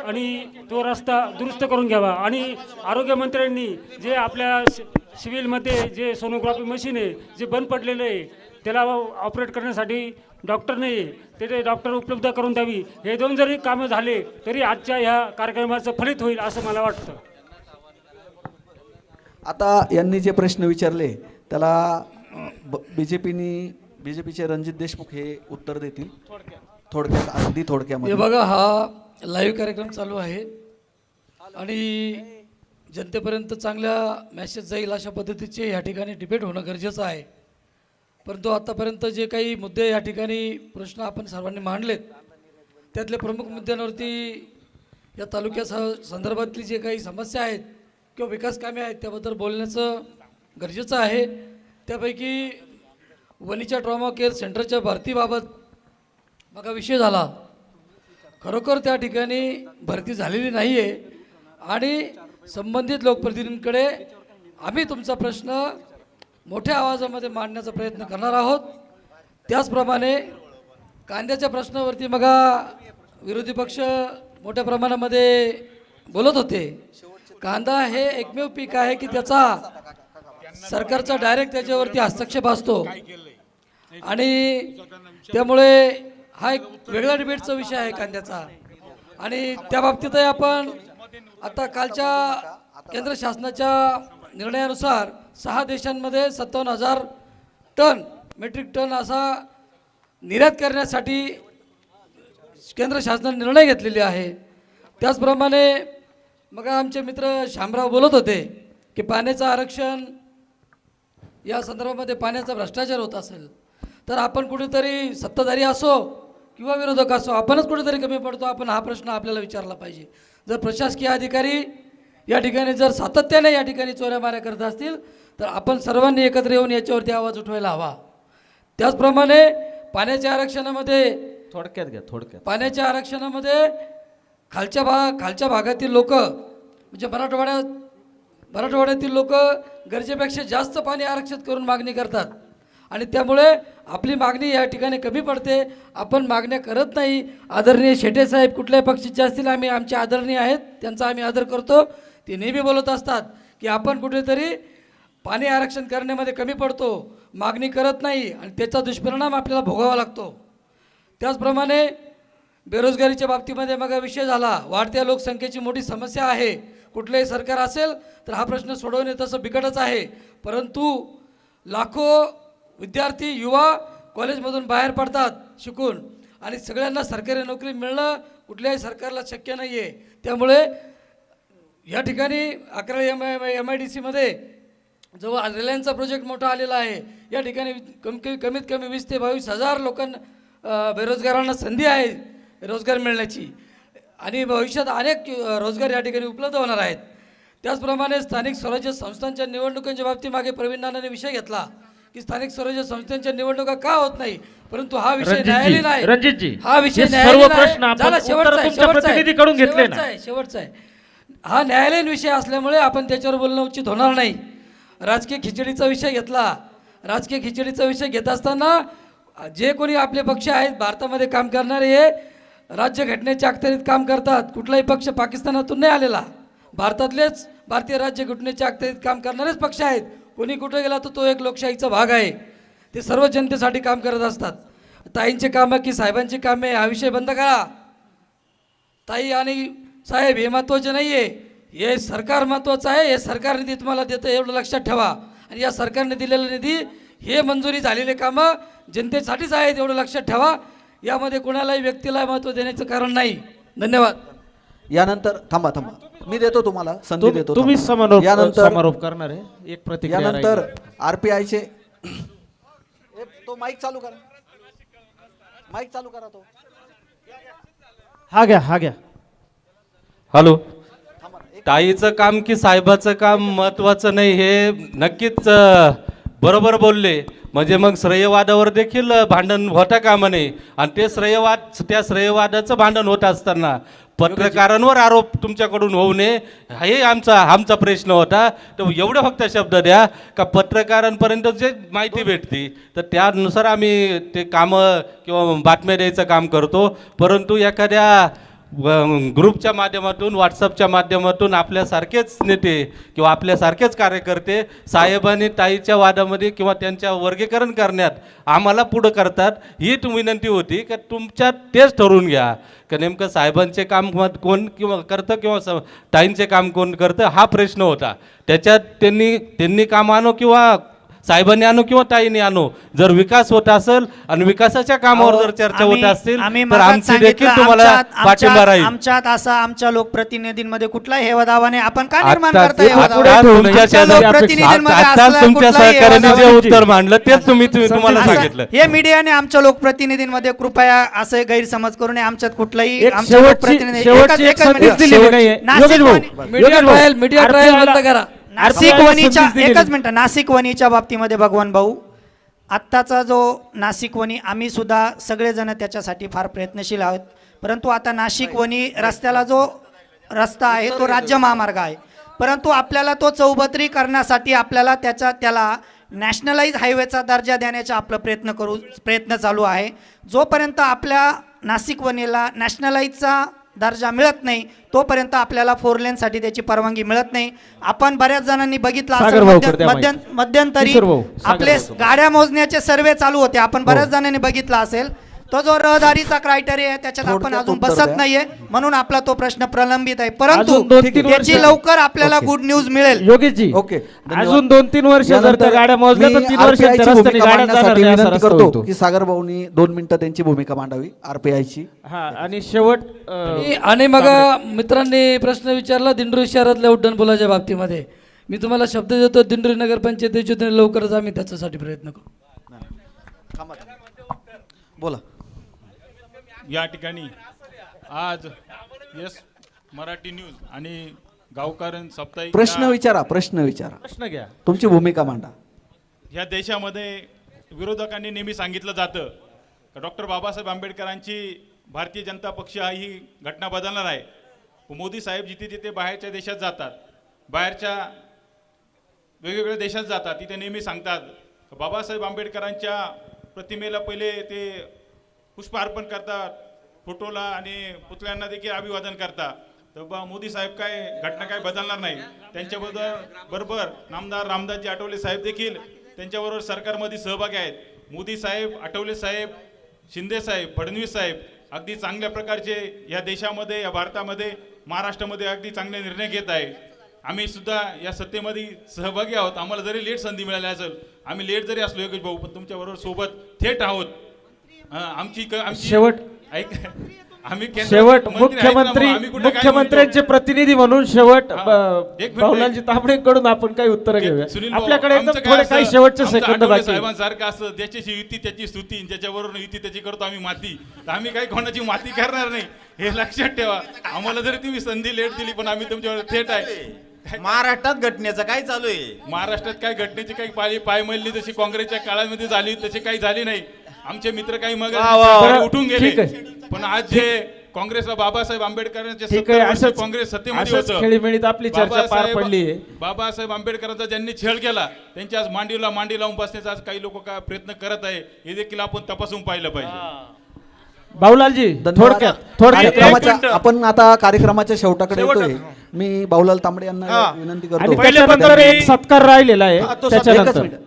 आणि तो रस्ता दुरुस्त करून घ्यावा. आणि आरोग्यमंत्र्यांनी जे आपल्या सिव्हिलमध्ये जे सोनोग्राफी मशीन आहे जे बंद पडलेलं आहे त्याला ऑपरेट करण्यासाठी डॉक्टर नाही आहे, ते डॉक्टर उपलब्ध करून द्यावी. हे 2 जरी कामं झाले तरी आजच्या ह्या कार्यक्रमाचं फलित होईल असं मला वाटतं. आता यांनी जे प्रश्न विचारले त्याला बीजेपीचे रणजित देशमुख हे उत्तर देतील थोडक्यात, अगदी थोडक्यामध्ये. हे बघा, हा लाईव्ह कार्यक्रम चालू आहे आणि जनतेपर्यंत चांगल्या मेसेज जाईल अशा पद्धतीचे या ठिकाणी डिबेट होणं गरजेचं आहे. परंतु आतापर्यंत जे काही मुद्दे या ठिकाणी प्रश्न आपण सर्वांनी मांडलेत त्यातले प्रमुख मुद्द्यांवरती या तालुक्या संदर्भातली जे काही समस्या आहेत किंवा विकास कामे आहेत त्याबद्दल बोलण्याचं गरजेचं आहे. त्यापैकी वणीच्या ट्रॉमा केअर सेंटरच्या भरतीबाबत बघा विषय झाला. खरोखर त्या ठिकाणी भरती झालेली नाही आहे आणि संबंधित लोकप्रतिनिधींकडे आम्ही तुमचा प्रश्न मोठ्या आवाजामध्ये मांडण्याचा प्रयत्न करणार आहोत. त्याचप्रमाणे कांद्याच्या प्रश्नावरती बघा विरोधी पक्ष मोठ्या प्रमाणामध्ये बोलत होते. कांदा हे एकमेव पीक आहे की त्याचा सरकारचा डायरेक्ट त्याच्यावरती हस्तक्षेप असतो आणि त्यामुळे हा एक वेगळा डिबेटचा विषय आहे कांद्याचा. आणि त्या बाबतीतही आपण आता कालच्या केंद्र शासनाच्या निर्णयानुसार 6 देशांमध्ये 57,000 टन मेट्रिक टन असा निर्यात करण्यासाठी केंद्र शासनाने निर्णय घेतलेले आहे. त्याचप्रमाणे मग आमचे मित्र शामराव बोलत होते की पाण्याचं आरक्षण या संदर्भामध्ये पाण्याचा भ्रष्टाचार होत असेल तर आपण कुठेतरी सत्ताधारी असो किंवा विरोधक असो आपणच कुठेतरी कमी पडतो. आपण हा प्रश्न आपल्याला विचारला पाहिजे. जर प्रशासकीय अधिकारी या ठिकाणी जर सातत्याने या ठिकाणी चोऱ्यामाऱ्या करत असतील तर आपण सर्वांनी एकत्र येऊन याच्यावरती आवाज उठवायला हवा. त्याचप्रमाणे पाण्याच्या आरक्षणामध्ये थोडक्यात पाण्याच्या आरक्षणामध्ये खालच्या भागातील लोक म्हणजे मराठवाड्यातील लोक गरजेपेक्षा जास्त पाणी आरक्षित करून मागणी करतात आणि त्यामुळे आपली मागणी या ठिकाणी कमी पडते. आपण मागण्या करत नाही. आदरणीय शेटे साहेब कुठल्याही पक्षाचे असतील आमचे आदरणीय आहेत त्यांचा आम्ही आदर करतो. ते नेहमी बोलत असतात की आपण कुठेतरी पाणी आरक्षण करण्यामध्ये कमी पडतो, मागणी करत नाही आणि त्याचा दुष्परिणाम आपल्याला भोगावा लागतो. त्याचप्रमाणे बेरोजगारीच्या बाबतीमध्ये मग विषय झाला. वाढत्या लोकसंख्येची मोठी समस्या आहे. कुठलंही सरकार असेल तर हा प्रश्न सोडवणे तसं बिकटच आहे. परंतु लाखो विद्यार्थी युवा कॉलेजमधून बाहेर पडतात शिकून आणि सगळ्यांना सरकारी नोकरी मिळणं कुठल्याही सरकारला शक्य नाही आहे. त्यामुळे या ठिकाणी 11 MIDCमध्ये जो रिलायन्सचा प्रोजेक्ट मोठा आलेला आहे या ठिकाणी कमीत कमी 20 ते 22 हजार लोकांना बेरोजगारांना संधी आहे रोजगार मिळण्याची आणि भविष्यात अनेक रोजगार या ठिकाणी उपलब्ध होणार आहेत. त्याचप्रमाणे स्थानिक स्वराज्य संस्थांच्या निवडणुकांच्या बाबतीत मागे प्रवीण नानांनी विषय घेतला की स्थानिक स्वराज्य संस्थांच्या निवडणुका का होत नाही. परंतु हा विषय न्यायालयीन आहे. रणजितजी हा विषय सर्व प्रश्न आपण तुमच्या प्रतिनिधीकडून घेतले ना. शेवटचा आहे. हा न्यायालयीन विषय असल्यामुळे आपण त्याच्यावर बोलणं उचित होणार नाही. राजकीय खिचडीचा विषय घेतला. राजकीय खिचडीचा विषय घेत असताना जे कोणी आपले पक्ष आहेत भारतामध्ये काम करणारे हे राज्यघटनेच्या अखत्यारीत काम करतात. कुठलाही पक्ष पाकिस्तानातून नाही आलेला. भारतातलेच भारतीय राज्यघटनेच्या अखत्यारीत काम करणारेच पक्ष आहेत. कोणी कुठे गेला तर तो एक लोकशाहीचा भाग आहे. ते सर्व जनतेसाठी काम करत असतात. ताईंचे कामं की साहेबांची कामे हा विषय बंद करा. ताई आणि साहेब हे महत्त्वाचे नाही आहे. हे सरकार महत्त्वाचं आहे. हे सरकार निधी तुम्हाला देतं एवढं लक्षात ठेवा. आणि या सरकारने दिलेला निधी हे मंजुरी झालेले कामं जनतेसाठीच आहेत एवढं लक्षात ठेवा. यामध्ये कोणालाही व्यक्तीला महत्त्व देण्याचं कारण नाही. धन्यवाद. यानंतर थांबा मी देतो तुम्हाला संधी देतो. तुम्ही समारोप करणार आहे एक प्रतिक्रिया. यानंतर RPIचे तो माईक चालू करा. तो हा घ्या. हॅलो. ताईचं काम की साहेबाचं काम महत्त्वाचं नाही हे नक्कीच बरोबर बोलले. म्हणजे मग श्रेयवादावर देखील भांडण होता कामा नये आणि त्या श्रेयवादाचं भांडण होत असताना पत्रकारांवर आरोप तुमच्याकडून होऊ नये हे आमचा प्रश्न होता. तर एवढं फक्त शब्द द्या का पत्रकारांपर्यंत जे माहिती भेटते तर त्यानुसार आम्ही ते कामं किंवा बातम्या द्यायचं काम करतो. परंतु एखाद्या ग्रुपच्या माध्यमातून व्हॉट्सअपच्या माध्यमातून आपल्यासारखेच नेते किंवा आपल्यासारखेच कार्यकर्ते साहेबांनी ताईच्या वादामध्ये किंवा त्यांच्या वर्गीकरण करण्यात आम्हाला पुढं करतात. ही विनंती होती की तुमच्यात तेच ठरवून घ्या की नेमकं साहेबांचे काम कोण किंवा करतं किंवा ताईंचे काम कोण करतं हा प्रश्न होता. त्याच्यात त्यांनी काम आणो किंवा साहेबांनी आणू किंवा ताईंनी आणू, जर विकास होत असेल आणि विकासाच्या कामावर जर चर्चा होत असतील तर आमची देखील तुम्हाला पाठिंबा राहील. आमच्यात असा आमच्या लोकप्रतिनिधींमध्ये कुठलाही हेवा दावा नाही. आपण का निर्माण आता करताय हेवा दावा? तुमच्या सहकार्याने जे उत्तर मांडलं तेच तुम्हाला सांगितलं. हे मीडियाने आमच्या लोकप्रतिनिधींमध्ये कृपया असे गैरसमज करू नये. आमच्यात कुठलाही एक आमच्या लोकप्रतिनिधी मीडिया ट्रायल बंद करा. नाशिक वणीच्या बाबतीमध्ये भगवान भाऊ, आत्ताचा जो नाशिक वणी, आम्ही सुद्धा सगळेजण त्याच्यासाठी फार प्रयत्नशील आहोत. परंतु आता नाशिक वणी रस्त्याला जो रस्ता आहे तो राज्य महामार्ग आहे, परंतु आपल्याला तो चौबत्री करण्यासाठी आपल्याला त्याला नॅशनलाइज हायवेचा दर्जा देण्याचा आपला प्रयत्न चालू आहे. जोपर्यंत आपल्या नाशिक वणीला नॅशनलाइजचा दर्जा मिळत नाही तोपर्यंत आपल्याला 4 लेनसाठी त्याची परवानगी मिळत नाही. आपण बऱ्याच जणांनी बघितलं असेल, मध्यंतरी आपले गाड्या मोजण्याचे सर्वे चालू होते, आपण बऱ्याच जणांनी बघितला असेल. तो जो रहदारीचा क्रायटेरिया आहे त्याच्यात आपण अजून बसत नाहीये, म्हणून आपला तो प्रश्न प्रलंबित आहे. परंतु त्याची लवकर आपल्याला गुड न्यूज मिळेल. योगेशजी, ओके, अजून 2-3 वर्ष जर त्या गाड्या मोजल्या तर 3 वर्ष रस्त्याने गाड्या जाणार नाही असा रस्ता होतो. की सागर भाऊनी 2 मिनिटं त्यांची भूमिका मांडावी आरपीआयची. हा, आणि शेवट आणि मग मित्रांनी प्रश्न विचारला दिंडोरी शहरातल्या उड्डाणपुलाच्या बाबतीमध्ये. मी तुम्हाला शब्द देतो, दिंडोरी नगरपंचायतीच्या वतीने लवकरच आम्ही त्याच्यासाठी प्रयत्न करू. बोला. या ठिकाणी आज यस मराठी न्यूज आणि गावकरण साप्ताहिक प्रश्न विचारा. प्रश्न घ्या, तुमची भूमिका मांडा. ह्या देशामध्ये विरोधकांनी नेहमी सांगितलं जातं की डॉक्टर बाबासाहेब आंबेडकरांची भारतीय जनता पक्ष ही घटना बदलणार आहे. मोदी साहेब जिथे जिथे बाहेरच्या देशात जातात, बाहेरच्या वेगवेगळ्या देशात जातात, तिथे नेहमी सांगतात बाबासाहेब आंबेडकरांच्या प्रतिमेला पहिले ते पुष्प अर्पण करतात, फोटोला आणि पुतळ्यांना देखील अभिवादन करतात. तर मोदी साहेब काय घटना काय बदलणार नाही. त्यांच्याबरोबर नामदार रामदासजी आठवले साहेब देखील त्यांच्याबरोबर सरकारमध्ये सहभागी आहेत. मोदी साहेब, आठवले साहेब, शिंदे साहेब, फडणवीस साहेब अगदी चांगल्या प्रकारचे या देशामध्ये, या भारतामध्ये, महाराष्ट्रामध्ये अगदी चांगले निर्णय घेत आहे. आम्ही सुद्धा या सत्तेमध्ये सहभागी आहोत. आम्हाला जरी लेट संधी मिळाली असेल, आम्ही लेट जरी असलो योगेश भाऊ, पण तुमच्याबरोबर सोबत थेट आहोत. आमची शेवट मुख्यमंत्र्यांचे प्रतिनिधी म्हणून शेवट भाऊलालजी तांबडेंकडून आपण काही उत्तर घेऊया. आपल्याकडे थोडे काही शेवटचे सेकंद बाकी. साहेबांसारखं असं ज्याच्याशी युती त्याची स्तुती, ज्याच्याबरोबर युती त्याची करतो आम्ही माती, तर आम्ही काही कोणाची माती करणार नाही, हे लक्षात ठेवा. आम्हाला जरी तुम्ही संधी लेट दिली पण आम्ही तुमच्यावर थेट आहे. महाराष्ट्रात घटनेचं काय चालू आहे? महाराष्ट्रात काय घटनेची काही पायमल्ली जशी काँग्रेसच्या काळामध्ये झाली तशी काही झाली नाही. आमचे मित्र काही मग उठून गेले, पण आज जे काँग्रेसला बाबासाहेब आंबेडकरांच्या काँग्रेस सत्तेमध्ये होतं, खेळीमेळीत आपली चर्चा पार पडली. बाबासाहेब आंबेडकरांचा ज्यांनी छळ केला त्यांच्या आज मांडी लावून बसण्याचा आज काही लोक काय प्रयत्न करत आहे हे देखील आपण तपासून पाहिलं पाहिजे. बाऊलालजी, थोडक्यात आपण आता कार्यक्रमाच्या शेवटाकडे येतोय. मी बाऊलाल तांबडे यांना विनंती करतो. त्याच्यानंतर एक सत्कार राहिलेला आहे.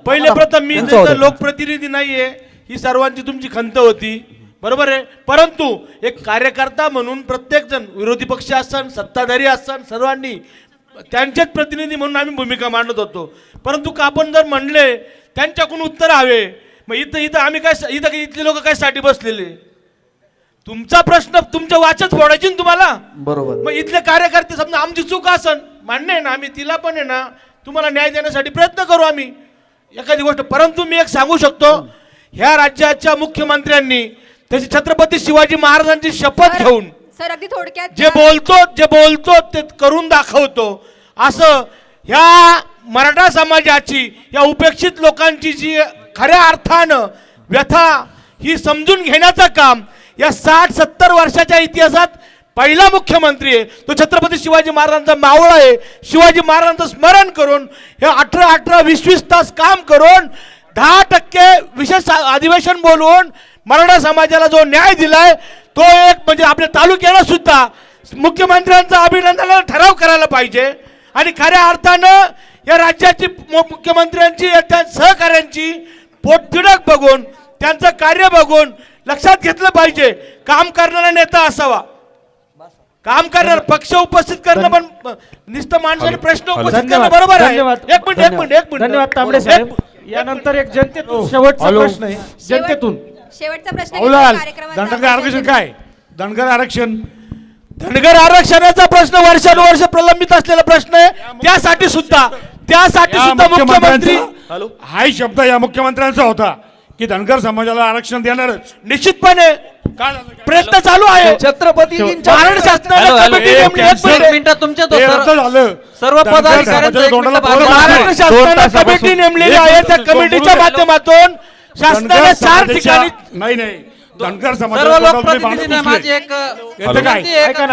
पहिले प्रथम मी लोकप्रतिनिधी नाहीये ही सर्वांची तुमची खंत होती, बरोबर आहे. परंतु एक कार्यकर्ता म्हणून प्रत्येक जण, विरोधी पक्ष असतात, सत्ताधारी असतात, सर्वांनी त्यांचेच प्रतिनिधी म्हणून आम्ही भूमिका मांडत होतो. परंतु आपण जर म्हणले त्यांच्याकडून उत्तर हवे, मग इथं आम्ही काय, इथले लोक काय साठी बसलेले? तुमचा प्रश्न तुमच्या वाचच फोडायची ना तुम्हाला, बरोबर. मग इथले कार्यकर्ते समजा आमची चूक असन, मान्य आहे ना, आम्ही तिला पण आहे ना तुम्हाला न्याय देण्यासाठी प्रयत्न करू आम्ही एखादी गोष्ट. परंतु मी एक सांगू शकतो, ह्या राज्याच्या मुख्यमंत्र्यांनी त्याची छत्रपती शिवाजी महाराजांची शपथ घेऊन सर अगदी थोडक्यात जे बोलतो ते करून दाखवतो, असं ह्या मराठा समाजाची, या उपेक्षित लोकांची जी खऱ्या अर्थानं व्यथा ही समजून घेण्याचं काम या 60-70 वर्षाच्या इतिहासात पहिला मुख्यमंत्री आहे. तो छत्रपती शिवाजी महाराजांचा मावळा आहे. शिवाजी महाराजांचं स्मरण करून हे 18-20 तास काम करून 10% विशेष अधिवेशन बोलवून मराठा समाजाला जो न्याय दिलाय तो एक म्हणजे आपल्या तालुक्याला सुद्धा मुख्यमंत्र्यांचा अभिनंदनाला ठराव करायला पाहिजे. आणि खऱ्या अर्थानं या राज्याची मुख्यमंत्र्यांची, त्या सहकाऱ्यांची पोटतिडक बघून, त्यांचं कार्य बघून लक्षात घेतलं पाहिजे. काम करणारा नेता असावा, काम करणार, पक्ष उपस्थित करणं पण नुसतं माणसाने प्रश्न उपस्थित करणं बरोबर आहे. एक मिनिट धन्यवाद तांबडे साहेब. यानंतर एक जनतेतून शेवटचा प्रश्न आहे जनतेतून. शेवटचा प्रश्न अवलाल, कार्यक्रमाचा धनगर आरक्षण काय? धनगर आरक्षण धनगर आरक्षणाचा प्रश्न वर्षानुवर्ष प्रलंबित असलेला प्रश्न आहे. त्यासाठी सुद्धा मुख्यमंत्री हाही शब्द या मुख्यमंत्र्यांचा होता की धनगर समाजाला आरक्षण देणारच. निश्चितपणे प्रयत्न चालू आहे. छत्रपती महाराष्ट्र शासनाने कमिटी नेमली आहे. ते रद्द झालं. सर्व महाराष्ट्र शासनाने कमिटी नेमलेली आहे. त्या कमिटीच्या माध्यमातून शासनाने 4 ठिकाणी नाही धनगर सर्व लोकप्रतिनिधींना माझी एक विनंती आहे का?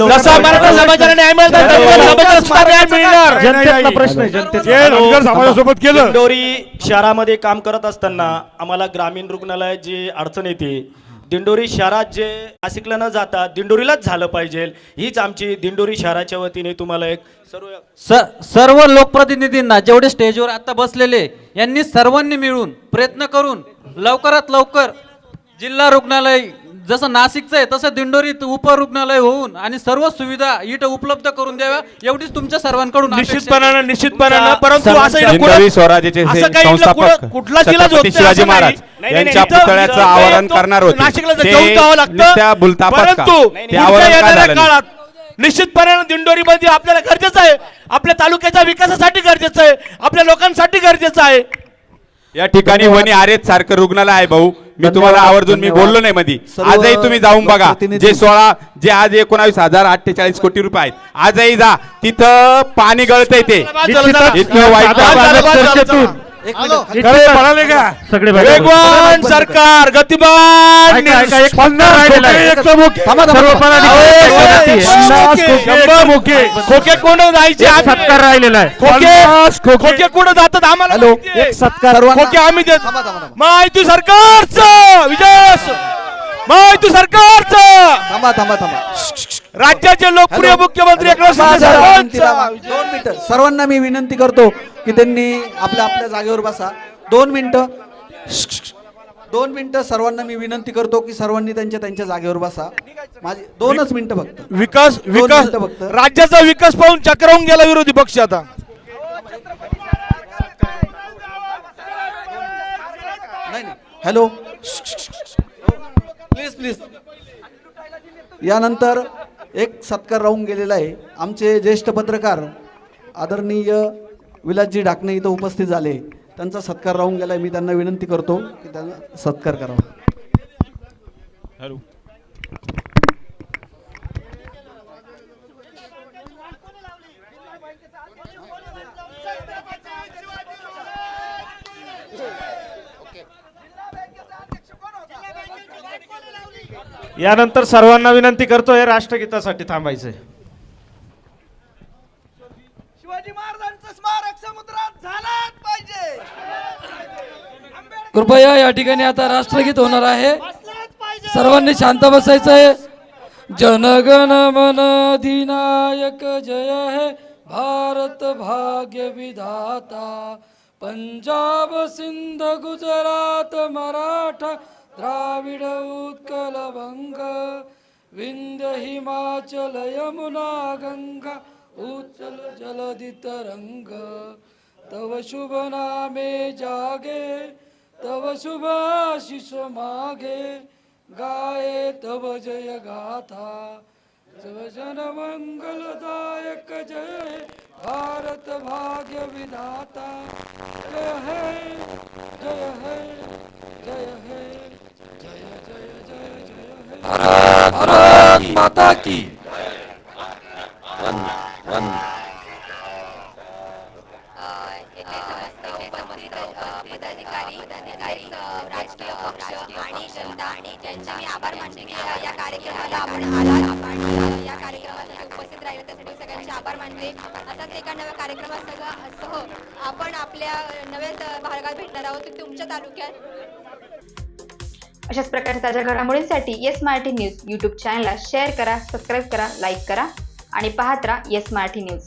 जसा मराठा समाजाला न्याय मिळाला धनगर समाजाला सुद्धा न्याय मिळणार. जनतेतला प्रश्न आहे जनतेचा. धनगर समाजासोबत केलं. दिंडोरी शहरामध्ये काम करत असताना आम्हाला ग्रामीण रुग्णालयात जी अडचण येते, दिंडोरी शहरात जे नाशिकला न जाता दिंडोरीलाच झालं पाहिजे, हीच आमची दिंडोरी शहराच्या वतीने तुम्हाला एक सर्व लोकप्रतिनिधींना जेवढे स्टेजवर आता बसलेले यांनी सर्वांनी मिळून प्रयत्न करून लवकरात लवकर जिल्हा रुग्णालय जसं नाशिकचं आहे तसं दिंडोरीत उपरुग्णालय होऊन आणि सर्व सुविधा इथं उपलब्ध करून द्याव्या एवढीच तुमच्या सर्वांकडून निश्चितपणानं परंतु दिंडोरी स्वराज्याचे संस्थापक छत्रपती शिवाजी महाराज यांच्या पुतळ्याचं आवाहन करणार होते. निश्चितपणे दिंडोरीमध्ये आपल्याला गरजेचं आहे, आपल्या तालुक्याच्या विकासासाठी गरजेचं आहे, आपल्या लोकांसाठी गरजेचं आहे. या ठिकाणी वनी आरेत सारखं रुग्णालय आहे भाऊ. मी तुम्हाला आवर्जून मी बोललो नाही मध्ये. आजही तुम्ही जाऊन बघा. जे आज 19,048 कोटी रुपये आहेत, आजही जा तिथं पाणी गळतंय. ते इतकं वाईट वेगवान सरकार गतिमान खोके कोण जायचे सत्कार राहिलेला आहे. खोके कुठं जातात आम्हाला खोके आम्ही देत. माहिती सरकारचं विजय माहिती सरकारचं राज्याचे लोकप्रिय मुख्यमंत्री एकनाथ शिंदे. 2 मिनिटं सर्वांना मी विनंती करतो की त्यांनी आपल्या आपल्या जागेवर बसा. 2 मिनिटं सर्वांना मी विनंती करतो की सर्वांनी त्यांच्या जागेवर बसा. माझी 2च मिनिटं फक्त. विकास राज्याचा विकास पाहून चक्रावून गेला विरोधी पक्ष. आता हॅलो प्लीज यानंतर एक सत्कार राहून गेलेला आहे. आमचे ज्येष्ठ पत्रकार आदरणीय विलासजी ढाकणे इथं उपस्थित झाले. त्यांचा सत्कार राहून गेलाय. मी त्यांना विनंती करतो की त्यांना सत्कार करावा. यानंतर सर्वांना विनंती करतोय राष्ट्रगीतासाठी थांबायचंय. शिवाजी महाराजांचं स्मारक समुद्रात झालंच पाहिजे. कृपया या ठिकाणी आता राष्ट्रगीत होणार आहे. सर्वांनी शांत बसायचं आहे. जनगण मन अधिनायक जय हे भारत भाग्य विधाता, पंजाब सिंध गुजरात मराठा द्राविड उत्कल बंग, विंध्य हिमाचल यमुना गंगा उच्चल जलधि तरंग, तव शुभ नामे जागे तव शुभ आशीष मागे, गाये तव जय गाथा जय जन मंगलदायक जय भारत भाग्य विधाता, जय है जय है जय है जय जय जय जय है भारत माता की. राजकीय पक्ष आणि जनता आणि त्यांचे मी आभार मानते की या कार्यक्रमाला आपण आलात, या कार्यक्रमाला उपस्थित राहिले त्यासाठी सगळ्यांचे आभार मानते. असाच एका नव्या कार्यक्रमासह आपण आपल्या नव्या भागात भेटणार आहोत तुमच्या तालुक्यात. अशाच प्रकारच्या ताज्या घडामोडींसाठी येस मराठी न्यूज यूट्यूब चॅनलला शेअर करा, सबस्क्राईब करा, लाईक करा आणि पाहत राहा येस मराठी न्यूज.